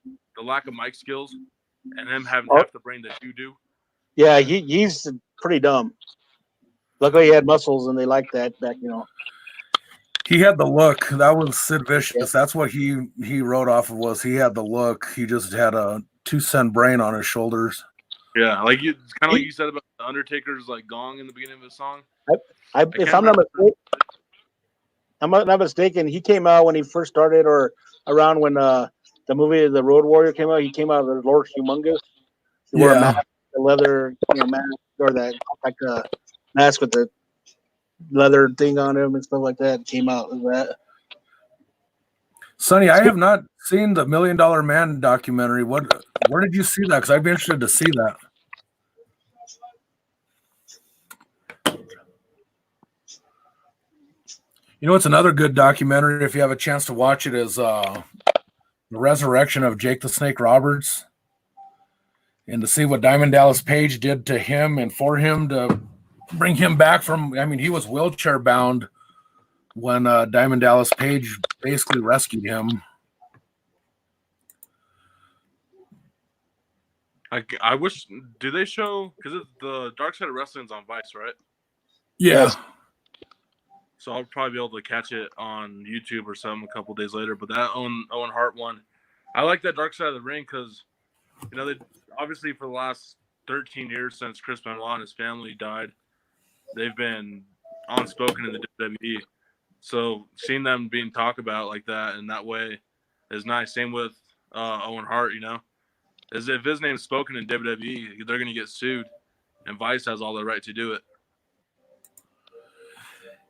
lack of mic skills. And him having half the brain that you do. Yeah, he's pretty dumb. Luckily, he had muscles, and they liked that back. He had the look. That was Sid Vicious. Yeah. That's what he wrote off of. Was he had the look? He just had a 2-cent brain on his shoulders. Yeah, like it's kind of like you said about the Undertaker's like gong in the beginning of the song. If I'm not mistaken, he came out when he first started, or around when the movie The Road Warrior came out. He came out as Lord Humongous. He wore a mask, a leather mask, or that like a mask with the leather thing on him and stuff like that. Came out with that. Sonny, I have not seen the $1 Million Man documentary. Where did you see that? Because I'd be interested to see that. You know, it's another good documentary if you have a chance to watch it is the resurrection of Jake the Snake Roberts, and to see what Diamond Dallas Page did to him and for him to bring him back from. I mean, he was wheelchair bound when Diamond Dallas Page basically rescued him. I wish. Do they show? Because the Dark Side of Wrestling's on Vice, right? Yeah. Yes. So I'll probably be able to catch it on YouTube or something a couple days later. But that Owen Hart one, I like that Dark Side of the Ring because, you know, they obviously for the last 13 years since Chris Benoit and his family died, they've been unspoken in the WWE. So seeing them being talked about like that in that way is nice. Same with Owen Hart, you know. As if his name's spoken in WWE, they're going to get sued, and Vice has all the right to do it.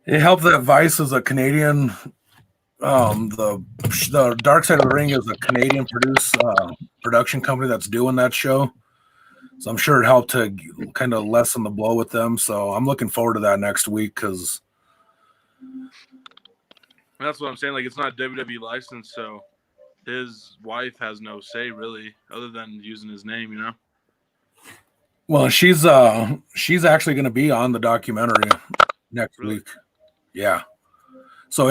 It helped that Vice is a Canadian. The Dark Side of the Ring is a Canadian production company that's doing that show. So I'm sure it helped to kind of lessen the blow with them. So I'm looking forward to that next week because that's what I'm saying. Like, it's not WWE licensed, so his wife has no say really, other than using his name, you know. Well, she's actually going to be on the documentary next week. Yeah. So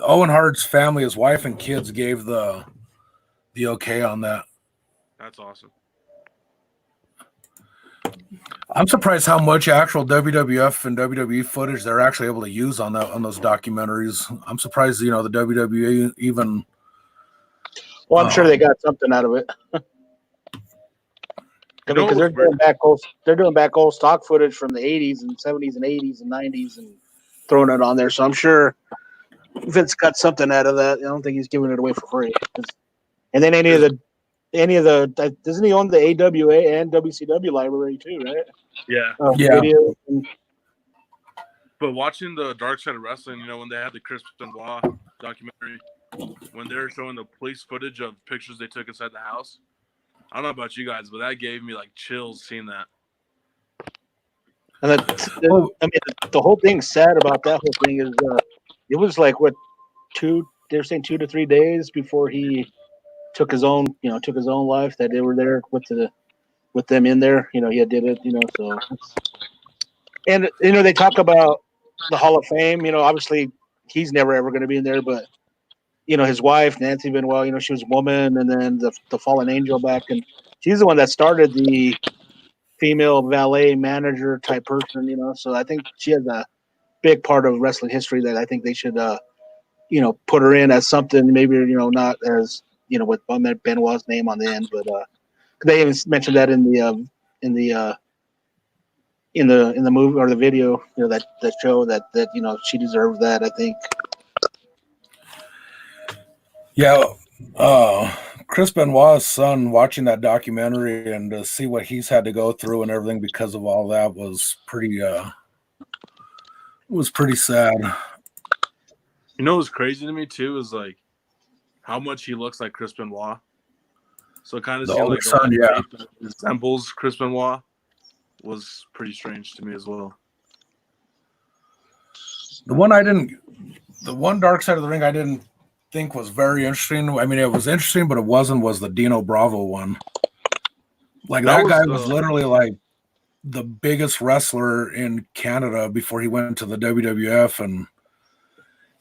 Owen Hart's family, his wife and kids gave the okay on that. That's awesome. I'm surprised how much actual WWF and WWE footage they're actually able to use on those documentaries. I'm surprised, you know, the WWE even. Well, I'm sure they got something out of it. Because they're doing back old stock footage from the 80s and 70s and 80s and 90s and throwing it on there. So I'm sure Vince got something out of that. I don't think he's giving it away for free. And then any of the doesn't he own the AWA and WCW library too, right? Yeah. Videos and, but watching the Dark Side of Wrestling, you know, when they had the Chris Benoit documentary, when they're showing the police footage of pictures they took inside the house, I don't know about you guys, but that gave me like chills seeing that. And the whole thing sad about that whole thing is it was like they're saying 2 to 3 days before he took his own life that they were there with them in there. You know, he did it, you know, so. And, you know, they talk about the Hall of Fame, you know, obviously he's never ever going to be in there, but, you know, his wife, Nancy Benoit, you know, she was a woman, and then the fallen angel back, and she's the one that started the female valet manager type person, you know, so I think she has a big part of wrestling history that I think they should, you know, put her in as something, maybe, you know, not as, you know, with Benoit's name on the end, but they even mentioned that in the movie or the video, you know, that show that you know, she deserves that, I think. Yeah, Chris Benoit's son, watching that documentary and to see what he's had to go through and everything because of all that was pretty sad. You know what's crazy to me too is like how much he looks like Chris Benoit. So kind of seeing like son, yeah, resembles Chris Benoit was pretty strange to me as well. The one Dark Side of the Ring I didn't think was very interesting. I mean, it was interesting, but it was the Dino Bravo one. Like that guy was literally like the biggest wrestler in Canada before he went to the WWF, and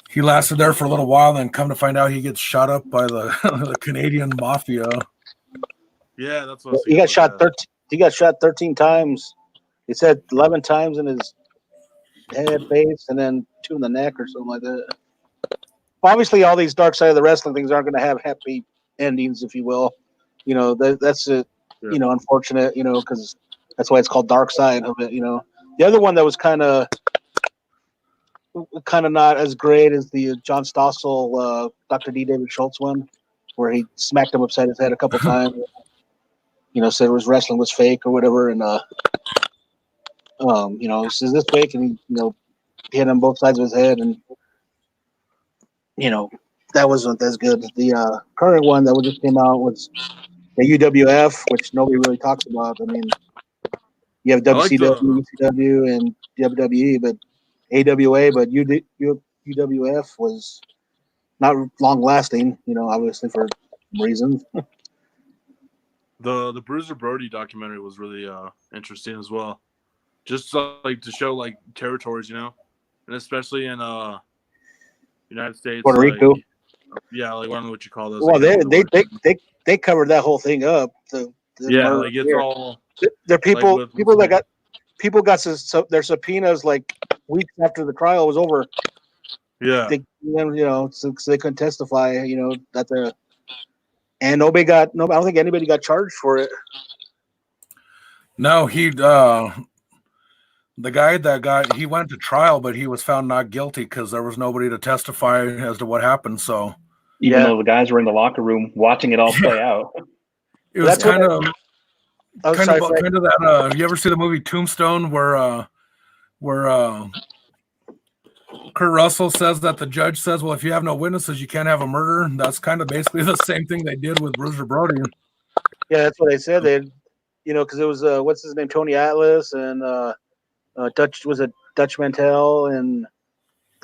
he lasted there for a little while. Then come to find out, he gets shot up by the Canadian mafia. Yeah, that's what he got shot 13. He got shot 13 times. He said 11 times in his head, face, and then 2 in the neck or something like that. Obviously, all these Dark Side of the Wrestling things aren't going to have happy endings, if you will. You know, that's it. Yeah. You know, unfortunate. You know, because that's why it's called Dark Side of it. You know, the other one that was kind of not as great as the John Stossel, Dr. D. David Schultz one, where he smacked him upside his head a couple times. You know, said wrestling was fake or whatever, and you know, says this fake, and he, you know, hit him both sides of his head, and you know, that wasn't as good. The current one that just came out was the UWF, which nobody really talks about. I mean, you have I like WCW, the ECW, and WWE, but AWA, but UWF was not long lasting. You know, obviously for reasons. the Bruiser Brody documentary was really interesting as well. Just like to show like territories, you know, and especially in United States, Puerto like Rico. yeah, like I don't know what you call those. Well, I can't remember the word. they covered that whole thing up. The Yeah, murder like it's here. all There are people like with people that got people got their subpoenas like weeks after the trial was over. yeah. They, you know, so they couldn't testify. You know that the and nobody got no. I don't think anybody got charged for it. No, the guy that he went to trial, but he was found not guilty because there was nobody to testify as to what happened. So Even Yeah. though the guys were in the locker room watching it all play out. it was That's what kind of I'm sorry, Frank. kind of that. You ever see the movie Tombstone where Kurt Russell says that the judge says, "Well, if you have no witnesses, you can't have a murder." That's kind of basically the same thing they did with Bruiser Brody. Yeah, that's what they said. They, you know, because it was what's his name, Tony Atlas, and Dutch Mantel, and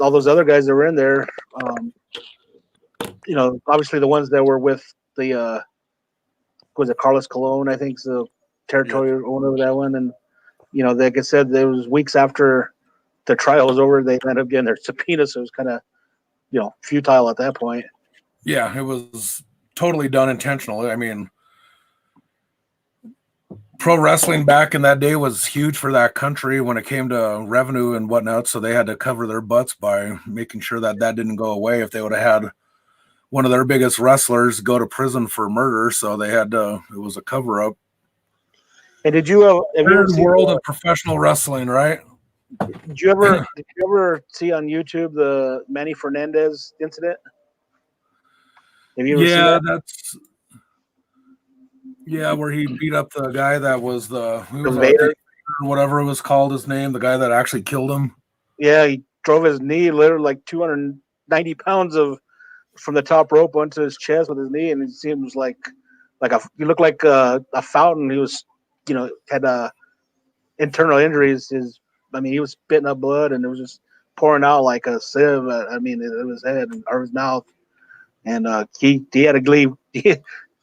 all those other guys that were in there. You know, obviously the ones that were with the was it Carlos Colon, I think, is the territory owner of that one, and you know, like I said, there was weeks after the trial was over, they ended up getting their subpoena, so it was kind of, you know, futile at that point. Yeah, it was totally done intentionally. I mean, pro wrestling back in that day was huge for that country when it came to revenue and whatnot. So they had to cover their butts by making sure that didn't go away. If they would have had one of their biggest wrestlers go to prison for murder, so they had to. It was a cover up. And did you have you ever Third seen world of professional wrestling, right? did you ever see on YouTube the Manny Fernandez incident? Have you ever seen Yeah, that? where he beat up the guy that was Vader. whatever it was called, his name, the guy that actually killed him. Yeah, he drove his knee literally like 290 pounds from the top rope onto his chest with his knee, and it seems like he looked like a fountain. He was, you know, had internal injuries. He was spitting up blood, and it was just pouring out like a sieve. In his head or his mouth, and he had to leave.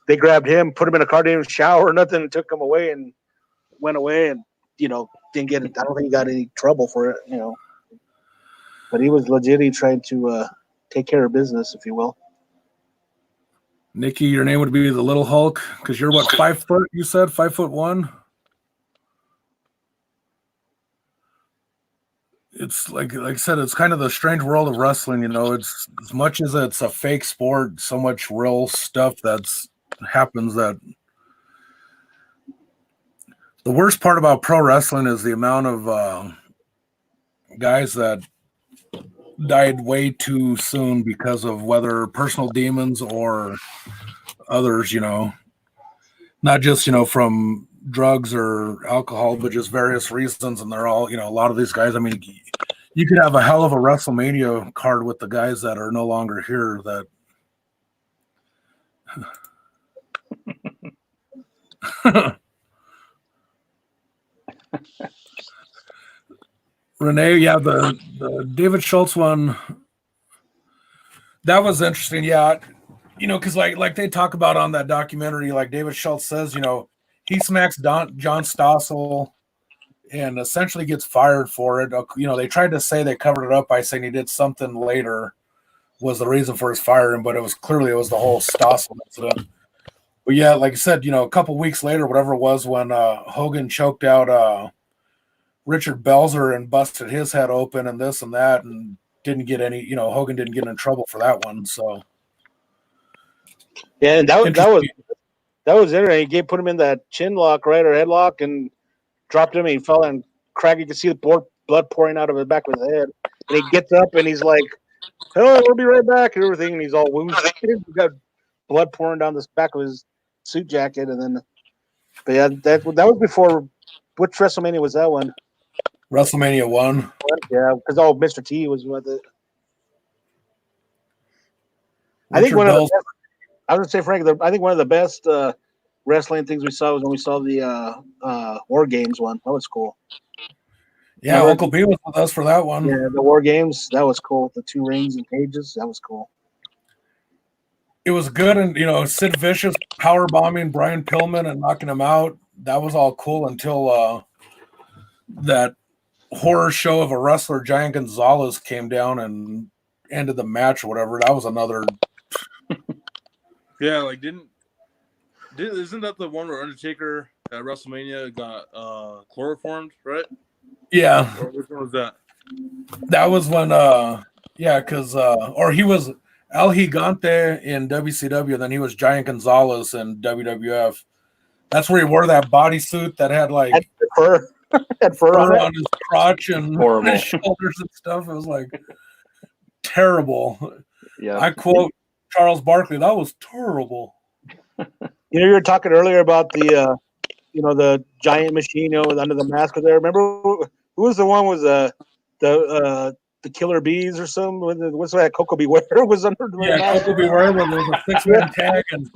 They grabbed him, put him in a car, didn't even shower or nothing, and took him away and went away, and you know, didn't get it. I don't think he got any trouble for it, you know. But he was legitimately trying to take care of business, if you will. Nikki, your name would be the Little Hulk because you're what, 5 foot? You said 5'1". It's like I said, it's kind of the strange world of wrestling. You know, it's as much as it's a fake sport, so much real stuff happens that. The worst part about pro wrestling is the amount of guys that died way too soon because of whether personal demons or others, you know, not just, you know, from drugs or alcohol, but just various reasons. And they're all, you know, a lot of these guys, I mean, you could have a hell of a WrestleMania card with the guys that are no longer here that Renee, yeah, the David Schultz one, that was interesting. Yeah, you know, because like they talk about on that documentary, like David Schultz says, you know, he smacks John Stossel and essentially gets fired for it. You know, they tried to say they covered it up by saying he did something later was the reason for his firing, but it was the whole Stossel incident. But yeah, like I said, you know, a couple weeks later, whatever it was, when Hogan choked out Richard Belzer and busted his head open and this and that, and didn't get any, you know, Hogan didn't get in trouble for that one. So yeah, and that was interesting. He put him in that chin lock, right, or headlock, and dropped him. And he fell and cracked. You could see the blood pouring out of the back of his head. And he gets up and he's like, "Hello, we'll be right back," and everything. And he's all wounded. He's got blood pouring down the back of his suit jacket. And then, but yeah, that was before. Which WrestleMania was that one? WrestleMania 1. Yeah, because Mr. T was with it. I think Richard one of the Bell's- best, I was gonna say, Frank, I think one of the best wrestling things we saw was when we saw the War Games one. That was cool. yeah, Remember? Uncle B was with us for that one. Yeah, the War Games, that was cool. The 2 rings and cages, that was cool. It was good, and Sid Vicious power bombing Brian Pillman and knocking him out. That was all cool until that horror show of a wrestler, Giant Gonzalez, came down and ended the match or whatever. That was another. Yeah, like isn't that the one where Undertaker at WrestleMania got chloroformed, right? Yeah, Or which one was that? that was when because or he was El Gigante in WCW, then he was Giant Gonzalez in WWF. That's where he wore that bodysuit that had like Had fur, had fur on fur it. on his crotch and Horrible. his shoulders and stuff. It was like terrible. Yeah. I quote Charles Barkley, that was terrible. You were talking earlier about the the giant machine, under the mask there. Remember who was the one? Was the Killer Bees or something? What's that? Coco Beware was under the Yeah, mask. Coco Beware when there was a 6-man tag and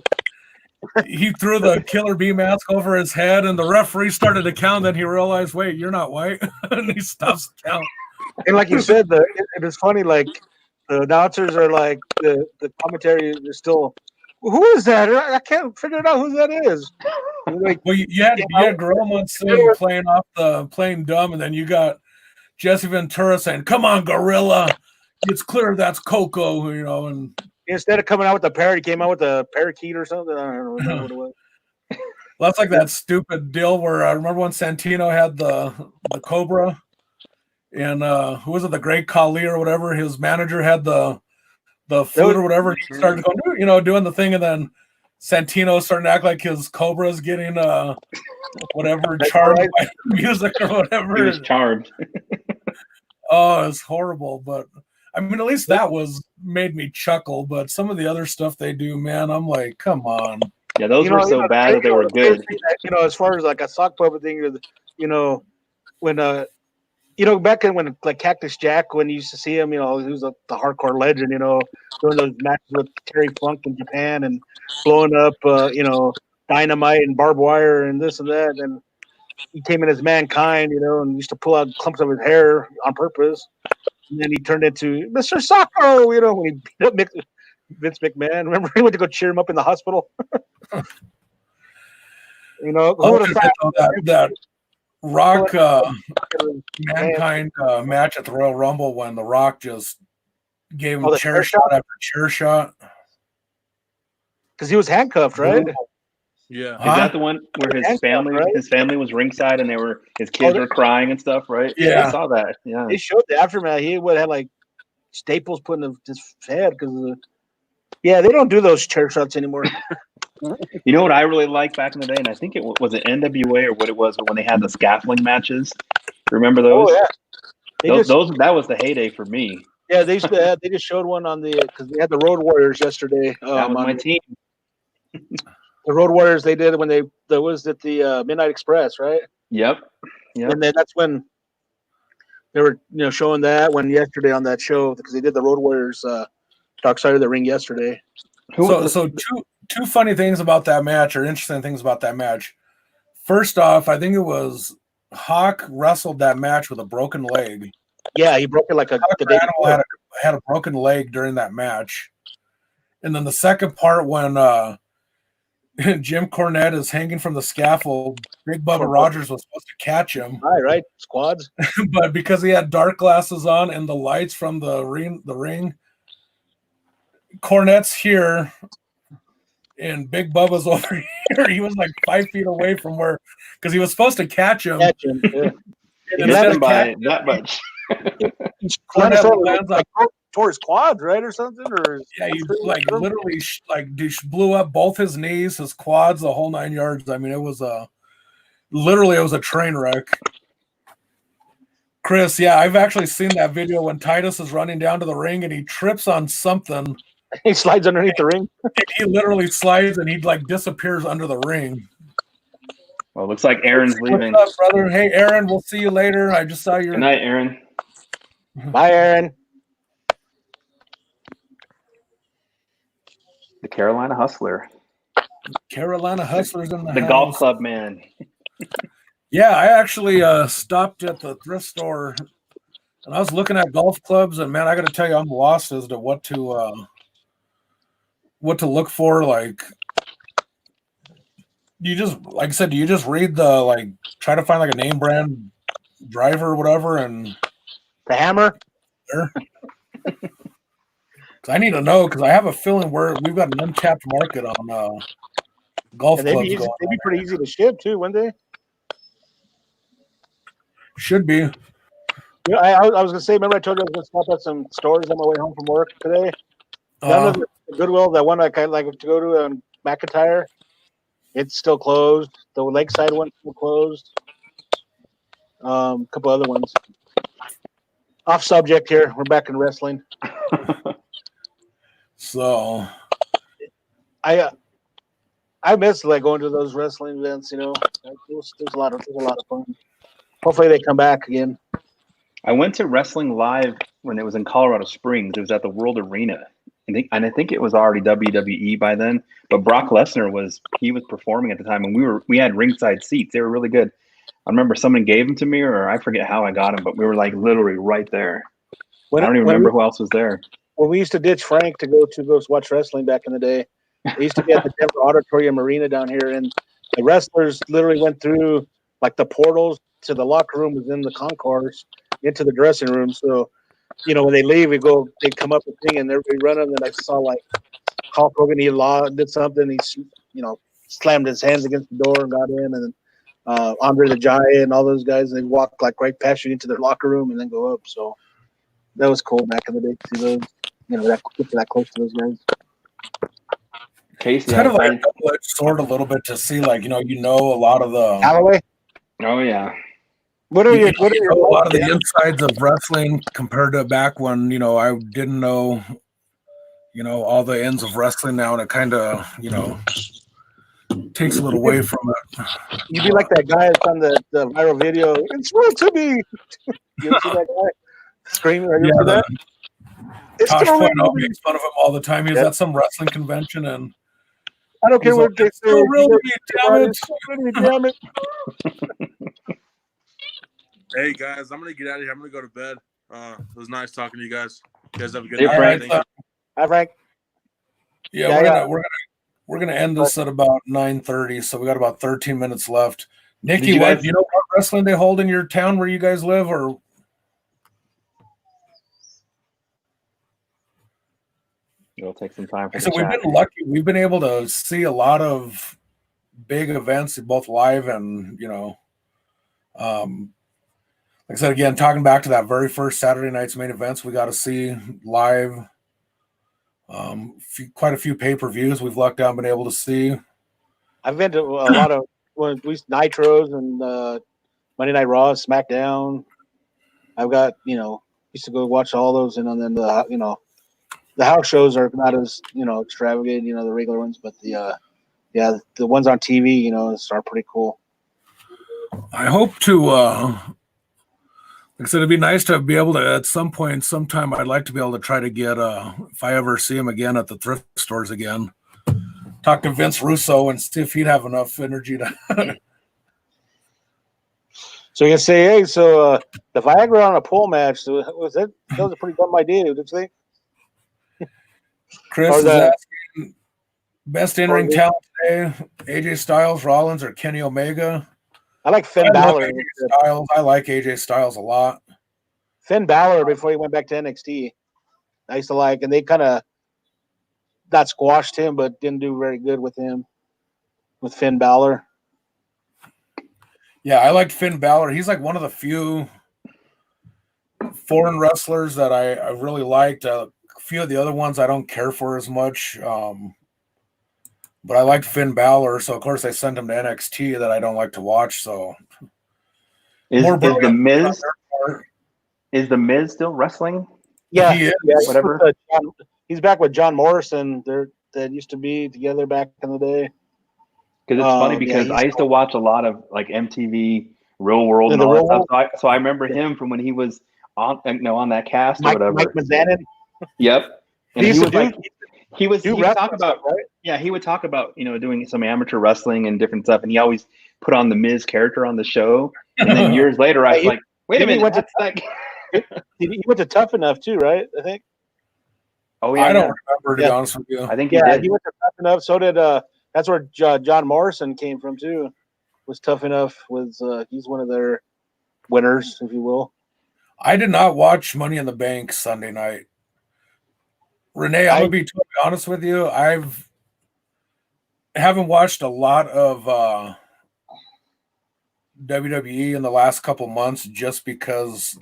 he threw the Killer Bee mask over his head and the referee started to count. Then he realized, wait, you're not white, and he stops the count. And like you said, it was funny. Like the announcers are like the commentary is still. Who is that? I can't figure it out who that is. Like, Well, you had Gorilla Monsoon playing dumb, and then you got Jesse Ventura saying, "Come on, Gorilla, it's clear that's Coco," and instead of coming out with the parrot, he came out with a parakeet or something. I don't know what it was. well, that's like that stupid deal where I remember when Santino had the Cobra, and who was it, the Great Khali or whatever? His manager had the flute or whatever. And he started going, doing the thing, and then Santino starting to act like his Cobra's getting whatever charmed by music or whatever. He was charmed. Oh, it's horrible. But I mean, at least that made me chuckle. But some of the other stuff they do, man, I'm like, come on. Yeah, those were so bad that they were good. As far as like a sock puppet thing, when back when like Cactus Jack, when you used to see him, he was the hardcore legend, doing those matches with Terry Funk in Japan and blowing up, dynamite and barbed wire and this and that. And he came in as Mankind, and used to pull out clumps of his hair on purpose. And then he turned into Mr. Socko, when he beat up Vince McMahon. Remember, he went to go cheer him up in the hospital. That Rock Mankind match at the Royal Rumble when The Rock just gave him chair shot after chair shot. Because he was handcuffed, right? Yeah. Is that the one where his family was ringside and his kids were crying and stuff, right? Yeah. I saw that. Yeah. They showed the aftermath. He would have like staples put in his head because they don't do those chair shots anymore. You know what I really liked back in the day, and I think it was it NWA or what it was, when they had the scaffolding matches. Remember those? Oh yeah, that was the heyday for me. Yeah, they just showed one on because they had the Road Warriors yesterday. That was my team. The Road Warriors they did when they was at the Midnight Express, right? Yep. And then that's when they were showing that one yesterday on that show because they did the Road Warriors Dark Side of the Ring yesterday. So two funny things about that match, or interesting things about that match. First off, I think it was Hawk wrestled that match with a broken leg. Yeah, he broke it like the day before. had a broken leg during that match. And then the second part when Jim Cornette is hanging from the scaffold, Big Bubba Rogers was supposed to catch him. Right, squads. But because he had dark glasses on and the lights from the ring, Cornette's here and Big Bubba's over here. He was like 5 feet away from because he was supposed to catch him. Yeah. He missed him by that much. Cornette tore his quads, right, or something, or he literally blew up both his knees, his quads, the whole 9 yards. I mean, it was a train wreck. Chris, I've actually seen that video when Titus is running down to the ring and he trips on something. He slides underneath the ring. He literally slides and he disappears under the ring. Well, looks like Aaron's leaving. What's up, brother? Hey, Aaron, we'll see you later. I just saw your. Good night, Aaron. Bye, Aaron. The Carolina Hustler. Carolina Hustlers in the The house. golf club man. Yeah, I actually stopped at the thrift store and I was looking at golf clubs, and man, I got to tell you, I'm lost as to what to look for. Like, you just, like I said, do you just read the try to find like a name brand driver or whatever, and The hammer. there? 'Cause I need to know, because I have a feeling we've got an untapped market on golf And they'd clubs be, going. they'd be pretty easy to ship too, wouldn't they? Should be. Yeah, I was gonna say. Remember, I told you I was gonna stop at some stores on my way home from work today. None of the Goodwill, that one I kind of like to go to on McIntyre, it's still closed. The Lakeside one's still closed. A couple other ones. Off subject here. We're back in wrestling. So I miss going to those wrestling events. There's a lot of fun. Hopefully they come back again. I went to Wrestling Live when it was in Colorado Springs. It was at the World Arena. I think it was already WWE by then. But Brock Lesnar was performing at the time, and we had ringside seats. They were really good. I remember someone gave them to me, or I forget how I got them, but we were literally right there. I don't even remember who else was there. When we used to ditch Frank to go watch wrestling back in the day, we used to be at the Denver Auditorium Arena down here, and the wrestlers literally went through the portals to the locker room within the concourse into the dressing room. So, when they leave, they come up with thing and everybody running. And I saw Hulk Hogan, he did something. He, slammed his hands against the door and got in. And then Andre the Giant and all those guys, they walk right past you into their locker room and then go up. So that was cool back in the day to see those, that close to those guys. Casey, it's kind of like a double-edged sword a little bit to see, a lot of the Callaway. Oh yeah. What are a your lot of the insides of wrestling compared to back when I didn't know all the ends of wrestling now, and it kind of takes a little away from it. You'd be like that guy that's on the viral video. It's real to me. You ever see that guy screaming? Are you see that? It's Tosh still real Point to me. makes fun of him all the time. He was Yep. at some wrestling convention, and I don't care he's what like, they "It's say. still real to me, damn it." It's still real to me, damn it. Hey guys, I'm gonna get out of here. I'm gonna go to bed. It was nice talking to you guys. You guys have a good Hey, night. Frank. Thank you. Hi, Frank. Yeah, we're gonna end this at about 9:30, so we got about 13 minutes left. Nikki, Did you guys- do you know what wrestling they hold in your town where you guys live, or? It'll take some time for So the we've chat. been lucky. We've been able to see a lot of big events, both live and like I said again, talking back to that very first Saturday night's main events, we got to see live. Quite a few pay-per-views we've lucked out, been able to see. I've been to a lot of Nitros and Monday Night Raw, SmackDown. I've got used to go watch all those, and then the house shows are not as extravagant, the regular ones, but the ones on TV, are pretty cool. I hope to, like I said, it'd be nice to be able to, at some point, sometime, I'd like to be able to try to get, if I ever see him again at the thrift stores again, talk to Vince Russo and see if he'd have enough energy to. So you can say, hey, the Viagra on a pole match, that was a pretty dumb idea, don't you think? Chris is asking, best in-ring talent today, AJ Styles, Rollins, or Kenny Omega? I like Finn Balor. I like AJ Styles a lot. Finn Balor before he went back to NXT. I used to like, and they kind of not squashed him, but didn't do very good with him, with Finn Balor. Yeah, I liked Finn Balor. He's like one of the few foreign wrestlers that I really liked. A few of the other ones I don't care for as much. But I liked Finn Balor, so of course they sent him to NXT that I don't like to watch. So Is the Miz still wrestling? Yeah, he is. Whatever. He's back with John Morrison. They used to be together back in the day. Because it's funny because I used to watch a lot of MTV Real World and all that stuff. So I remember him from when he was on that cast or whatever. Mike Mizanin. Yep. And He would talk wrestling about, stuff, right? yeah, he would talk about, doing some amateur wrestling and different stuff. And he always put on the Miz character on the show. And then years later, I was like, wait a he minute, went to- that's like, He went to Tough Enough too, right? I think. oh yeah, I don't yeah. remember, to be honest with you. I think he Yeah, did. he went to Tough Enough. So did that's where John Morrison came from too. Was Tough Enough. He's one of their winners, if you will. I did not watch Money in the Bank Sunday night. Renee, I'm gonna be totally honest with you. Haven't watched a lot of WWE in the last couple months just because,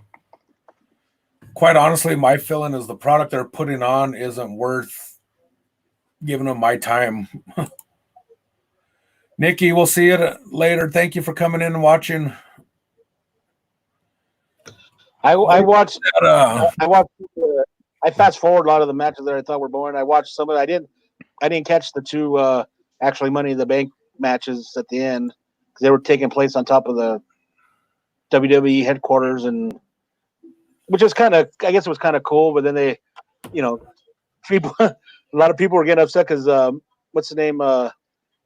quite honestly, my feeling is the product they're putting on isn't worth giving them my time. Nikki, we'll see you later. Thank you for coming in and watching. I watched. That, I watched. I fast forward a lot of the matches that I thought were boring. I watched some of it. I didn't catch the two actually Money in the Bank matches at the end because they were taking place on top of the WWE headquarters, and which is kind of, I guess it was kind of cool. But then they, people, a lot of people were getting upset because what's the name?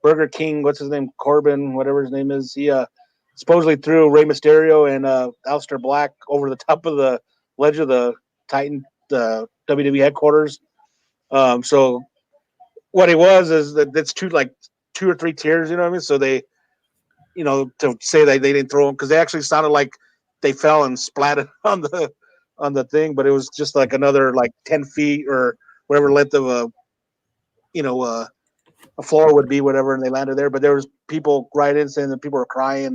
Burger King. What's his name? Corbin, whatever his name is. He supposedly threw Rey Mysterio and Aleister Black over the top of the ledge of the Titan, the WWE headquarters. So what it was is that it's two or three tiers, you know what I mean? So they, to say that they didn't throw them because they actually sounded like they fell and splatted on the thing, but it was just like another 10 feet or whatever length of a floor would be, whatever, and they landed there. But there was people right in saying that people were crying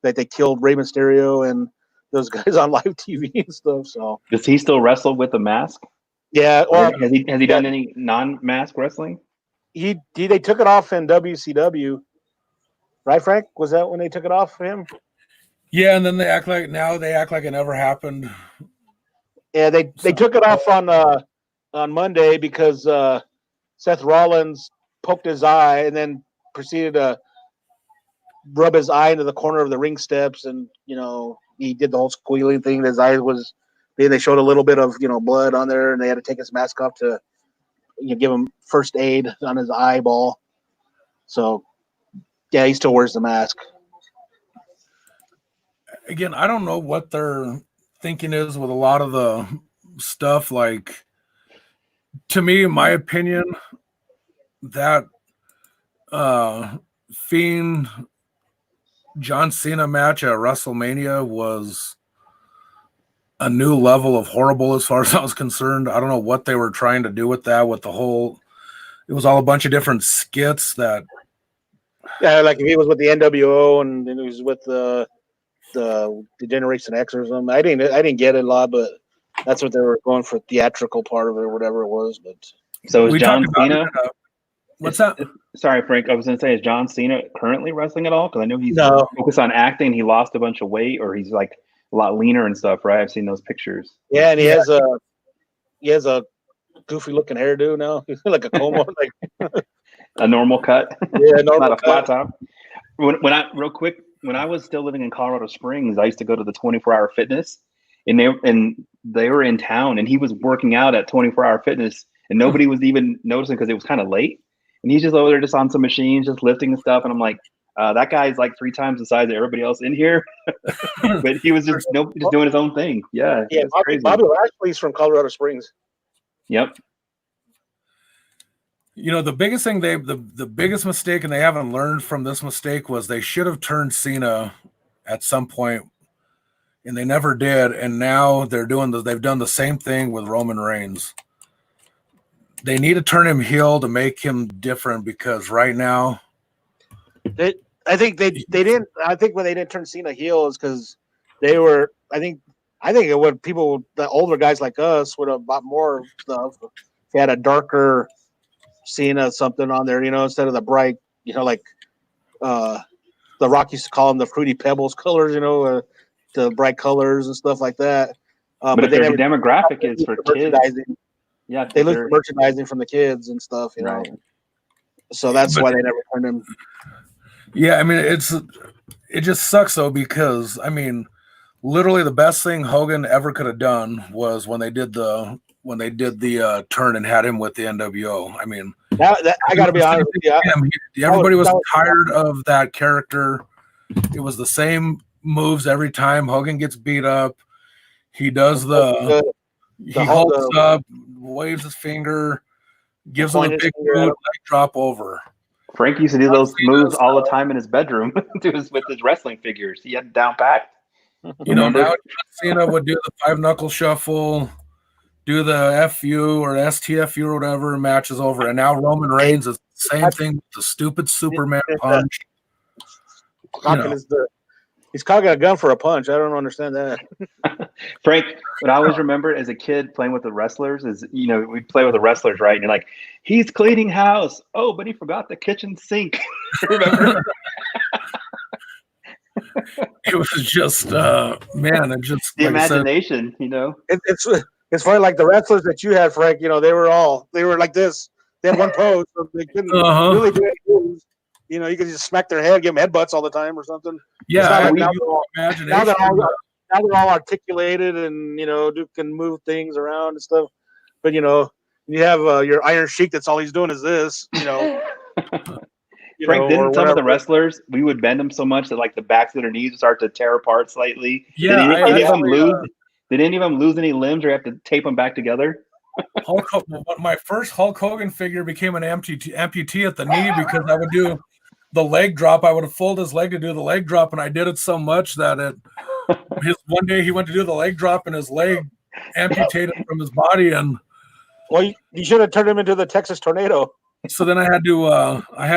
that they killed Rey Mysterio and those guys on live TV and stuff. So Does he still wrestle with a mask? yeah, Or has he done any non-mask wrestling? they took it off in WCW, right, Frank? Was that when they took it off for him? yeah, and then they act like it never happened. Yeah, they took it off on Monday because Seth Rollins poked his eye and then proceeded to rub his eye into the corner of the ring steps, and he did the whole squealing thing. His eye was. Then they showed a little bit of blood on there, and they had to take his mask off to give him first aid on his eyeball. So yeah, he still wears the mask. Again, I don't know what their thinking is with a lot of the stuff. Like, to me, in my opinion, that Fiend John Cena match at WrestleMania was a new level of horrible as far as I was concerned. I don't know what they were trying to do with that, with the whole, it was all a bunch of different skits that. Yeah, like if he was with the NWO and then he was with the Generation X or something. I didn't get it a lot, but that's what they were going for, theatrical part of it or whatever it was. But so is John Cena? What's that? Sorry, Frank. I was going to say, is John Cena currently wrestling at all? Because I know he's focused on acting. He lost a bunch of weight, or he's like a lot leaner and stuff, right? I've seen those pictures. Yeah, and he has a goofy looking hairdo now, like a comb, like a normal cut. Yeah, normal not a flat top. When I was still living in Colorado Springs, I used to go to the 24-hour fitness, and they were in town, and he was working out at 24-hour fitness, and nobody was even noticing because it was kind of late, and he's just over there just on some machines, just lifting and stuff, and I'm like, that guy's like 3 times the size of everybody else in here, but he was just doing his own thing. Yeah, yeah. Bobby Lashley's from Colorado Springs. Yep. The biggest thing the biggest mistake, and they haven't learned from this mistake, was they should have turned Cena at some point, and they never did. And now they've done the same thing with Roman Reigns. They need to turn him heel to make him different, because right now, I think they didn't. I think when they didn't turn Cena heel is because they were. I think it would the older guys like us would have bought more stuff if they had a darker Cena something on there, instead of the bright, like the Rock used to call them the Fruity Pebbles colors, the bright colors and stuff like that. But if their demographic is for kids, yeah, they look for merchandising from the kids and stuff, right. So that's why they never turned him. Yeah, I mean, it just sucks though, because I mean, literally the best thing Hogan ever could have done was when they did when they did the turn and had him with the NWO. I mean, I got to be honest with you. Everybody was tired of that character. It was the same moves every time. Hogan gets beat up. He does he holds up, waves his finger, gives him a big leg drop over. Frank used to do those moves all the time in his bedroom with his wrestling figures. He had it down packed. You know, now Cena would do the 5-knuckle shuffle, do the FU or STFU or whatever, match is over. And now Roman Reigns is the same thing with the stupid Superman punch. He's cocking a gun for a punch. I don't understand that. Frank, what I always remember as a kid playing with the wrestlers is, we'd play with the wrestlers, right? And you're like, he's cleaning house. Oh, but he forgot the kitchen sink. Remember? It was just, man, it just the imagination, It's funny, like the wrestlers that you had, Frank. They were like this. They had one pose, so they couldn't really do any moves. You could just smack their head, give them headbutts all the time or something. Yeah, now they're all articulated and can move things around and stuff. But you have your Iron Sheik. That's all he's doing is this. Frank, didn't some of the wrestlers, we would bend them so much that like the backs of their knees would start to tear apart slightly? Yeah, did any of them lose any limbs or have to tape them back together? My first Hulk Hogan figure became an amputee at the knee because I would do the leg drop. I would have folded his leg to do the leg drop, and I did it so much that one day he went to do the leg drop and his leg amputated from his body. And well, you should have turned him into the Texas Tornado. So then I had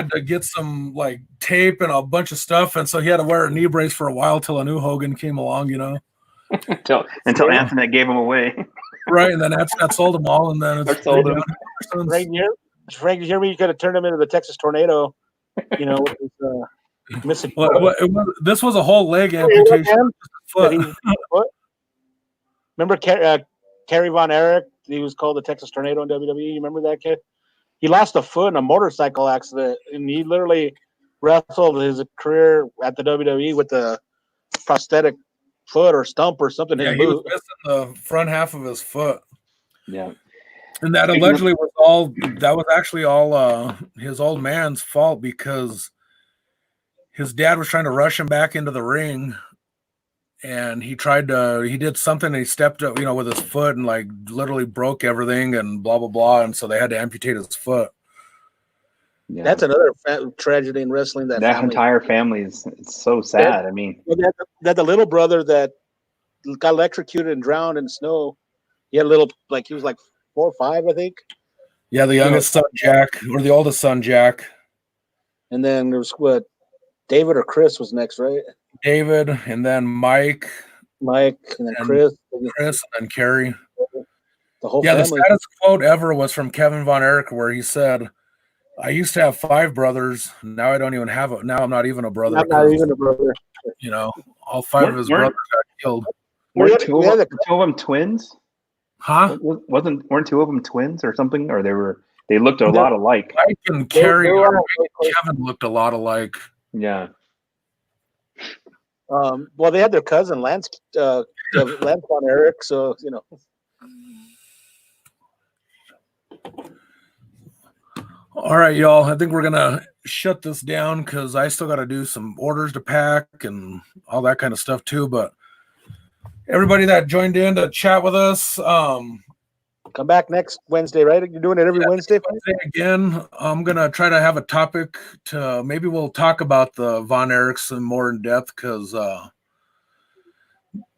to get some like tape and a bunch of stuff, and so he had to wear a knee brace for a while till a new Hogan came along, until Antoinette gave him away. Right, and then that sold them all, and then it's sold them. Frank, you hear me? You could have turned him into the Texas Tornado. With his, missing. This was a whole leg amputation. Remember Kerry Von Erich? He was called the Texas Tornado in WWE. You remember that kid? He lost a foot in a motorcycle accident, and he literally wrestled his career at the WWE with the prosthetic foot or stump or something. Yeah, he was missing the front half of his foot. Yeah. And that allegedly was actually all his old man's fault because his dad was trying to rush him back into the ring, and he did something and he stepped up, with his foot and like literally broke everything and blah, blah, blah. And so they had to amputate his foot. Yeah. That's another tragedy in wrestling. That entire family it's so sad. That the little brother that got electrocuted and drowned in snow. He had he was like 4 or 5, I think. Yeah, the youngest son, Jack, or the oldest son, Jack. And then there was David or Chris was next, right? David, and then Mike, and then Chris, and then Kerry. The whole family. The saddest quote ever was from Kevin Von Erich, where he said, "I used to have 5 brothers. Now I don't even have it. Now I'm not even a brother. Not even a brother. All 5 of his brothers got killed. Weren't 2 of them twins? Huh? Weren't 2 of them twins or something? Or they looked a lot alike. Mike and Kerry, Kevin looked a lot alike. Yeah. Well, they had their cousin Lance Von Erich, so All right, y'all. I think we're gonna shut this down because I still got to do some orders to pack and all that kind of stuff too. But everybody that joined in to chat with us, come back next Wednesday, right? You're doing it every Wednesday again. I'm gonna try to have a topic to maybe we'll talk about the Von Erichs more in depth because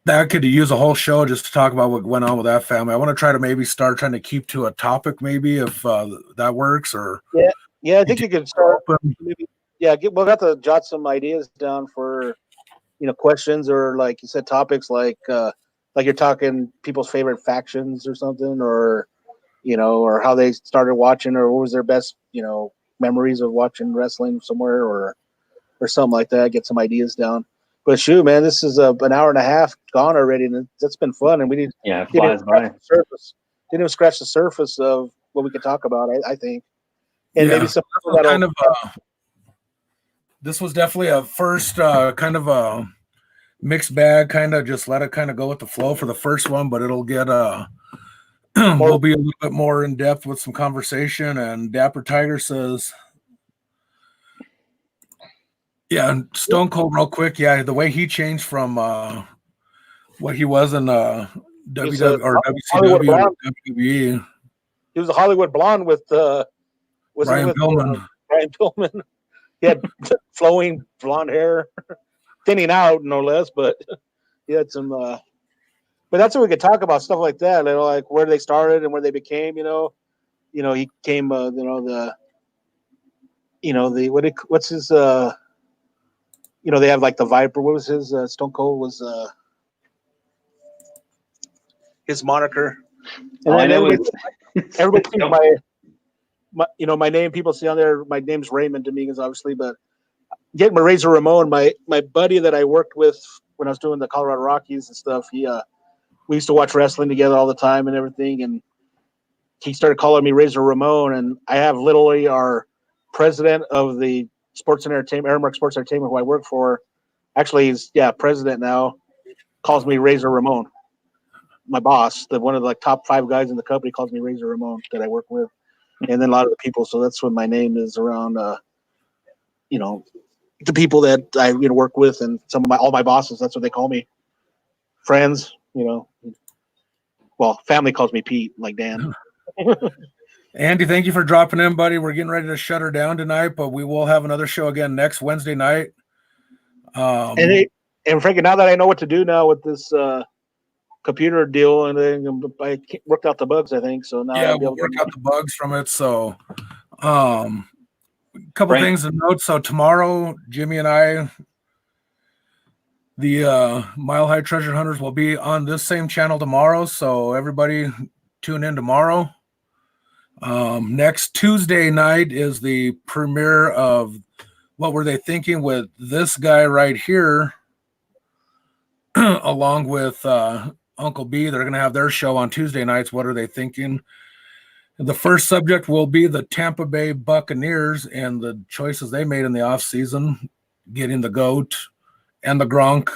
that could use a whole show just to talk about what went on with that family. I want to try to maybe start trying to keep to a topic, maybe if that works. Or yeah, I think you could start. Maybe, we'll have to jot some ideas down for questions or like you said, topics like you're talking people's favorite factions or something, or or how they started watching, or what was their best memories of watching wrestling somewhere, or something like that. Get some ideas down. But shoot, man, this is an hour and a half gone already, and that's been fun. And we need it flies by. Didn't even scratch the surface of what we could talk about. I think, and maybe some kind of. This was definitely a first kind of a mixed bag. Kind of just let it kind of go with the flow for the first one, but it'll get we'll be a little bit more in depth with some conversation. And Dapper Tiger says, yeah, and Stone Cold real quick. Yeah, the way he changed from what he was in WW or WCW or WWE. He was a Hollywood blonde with Brian Pillman. Brian Pillman. He had flowing blonde hair, thinning out no less, but he had some. But that's what we could talk about, stuff like that, like where they started and where they became. He came. What's his? They have like the Viper. What was his? Stone Cold was his moniker. And then everybody sees my name. People see on there. My name's Raymond Dominguez, obviously, but getting my Razor Ramon, my buddy that I worked with when I was doing the Colorado Rockies and stuff. We used to watch wrestling together all the time and everything, and he started calling me Razor Ramon. And I have literally our president of the Sports and Entertainment, Aramark Sports Entertainment, who I work for. Actually, he's president now. Calls me Razor Ramon. My boss, one of the top 5 guys in the company, calls me Razor Ramon that I work with, and then a lot of the people. So that's what my name is around. The people that I work with, and all my bosses. That's what they call me. Friends, well, family calls me Pete, like Dan. Andy, thank you for dropping in, buddy. We're getting ready to shut her down tonight, but we will have another show again next Wednesday night. And Frankie, now that I know what to do now with this computer deal, and then I worked out the bugs, I think. So now we'll work out the bugs from it. So, a couple things to note. So tomorrow, Jimmy and I, the Mile High Treasure Hunters, will be on this same channel tomorrow. So everybody tune in tomorrow. Next Tuesday night is the premiere of What Were They Thinking with this guy right here, along with Uncle B. They're going to have their show on Tuesday nights. What Are They Thinking? The first subject will be the Tampa Bay Buccaneers and the choices they made in the offseason, getting the GOAT and the Gronk.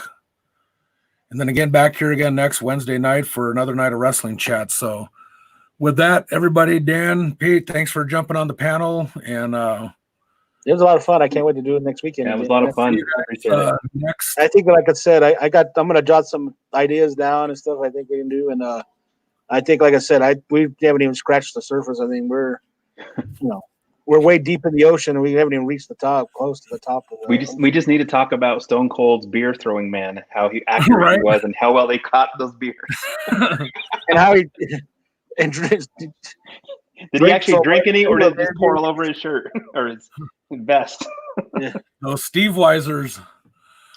And then again, back here again next Wednesday night for another night of wrestling chat. So with that, everybody, Dan, Pete, thanks for jumping on the panel. And it was a lot of fun. I can't wait to do it next weekend. Yeah, it was a lot of fun. Next, I think, like I said, I'm going to jot some ideas down and stuff I think we can do. And I think, like I said, we haven't even scratched the surface. I think we're way deep in the ocean, and we haven't even reached the top, close to the top. We just need to talk about Stone Cold's beer throwing man, how accurate he was, and how well they caught those beers, and how he did he actually drink any, or did he just pour all over his shirt or his vest? Those Steve Weisers.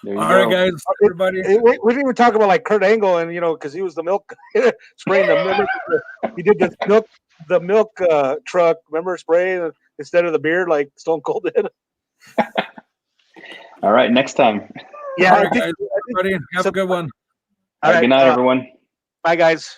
All right, guys, everybody. We didn't even talk about like Kurt Angle, and because he was the milk spraying the milk. He did the milk truck, remember, spray instead of the beard like Stone Cold did. All right, next time. Yeah, all right, guys, everybody, have a good one. All right, good night, everyone. Bye, guys.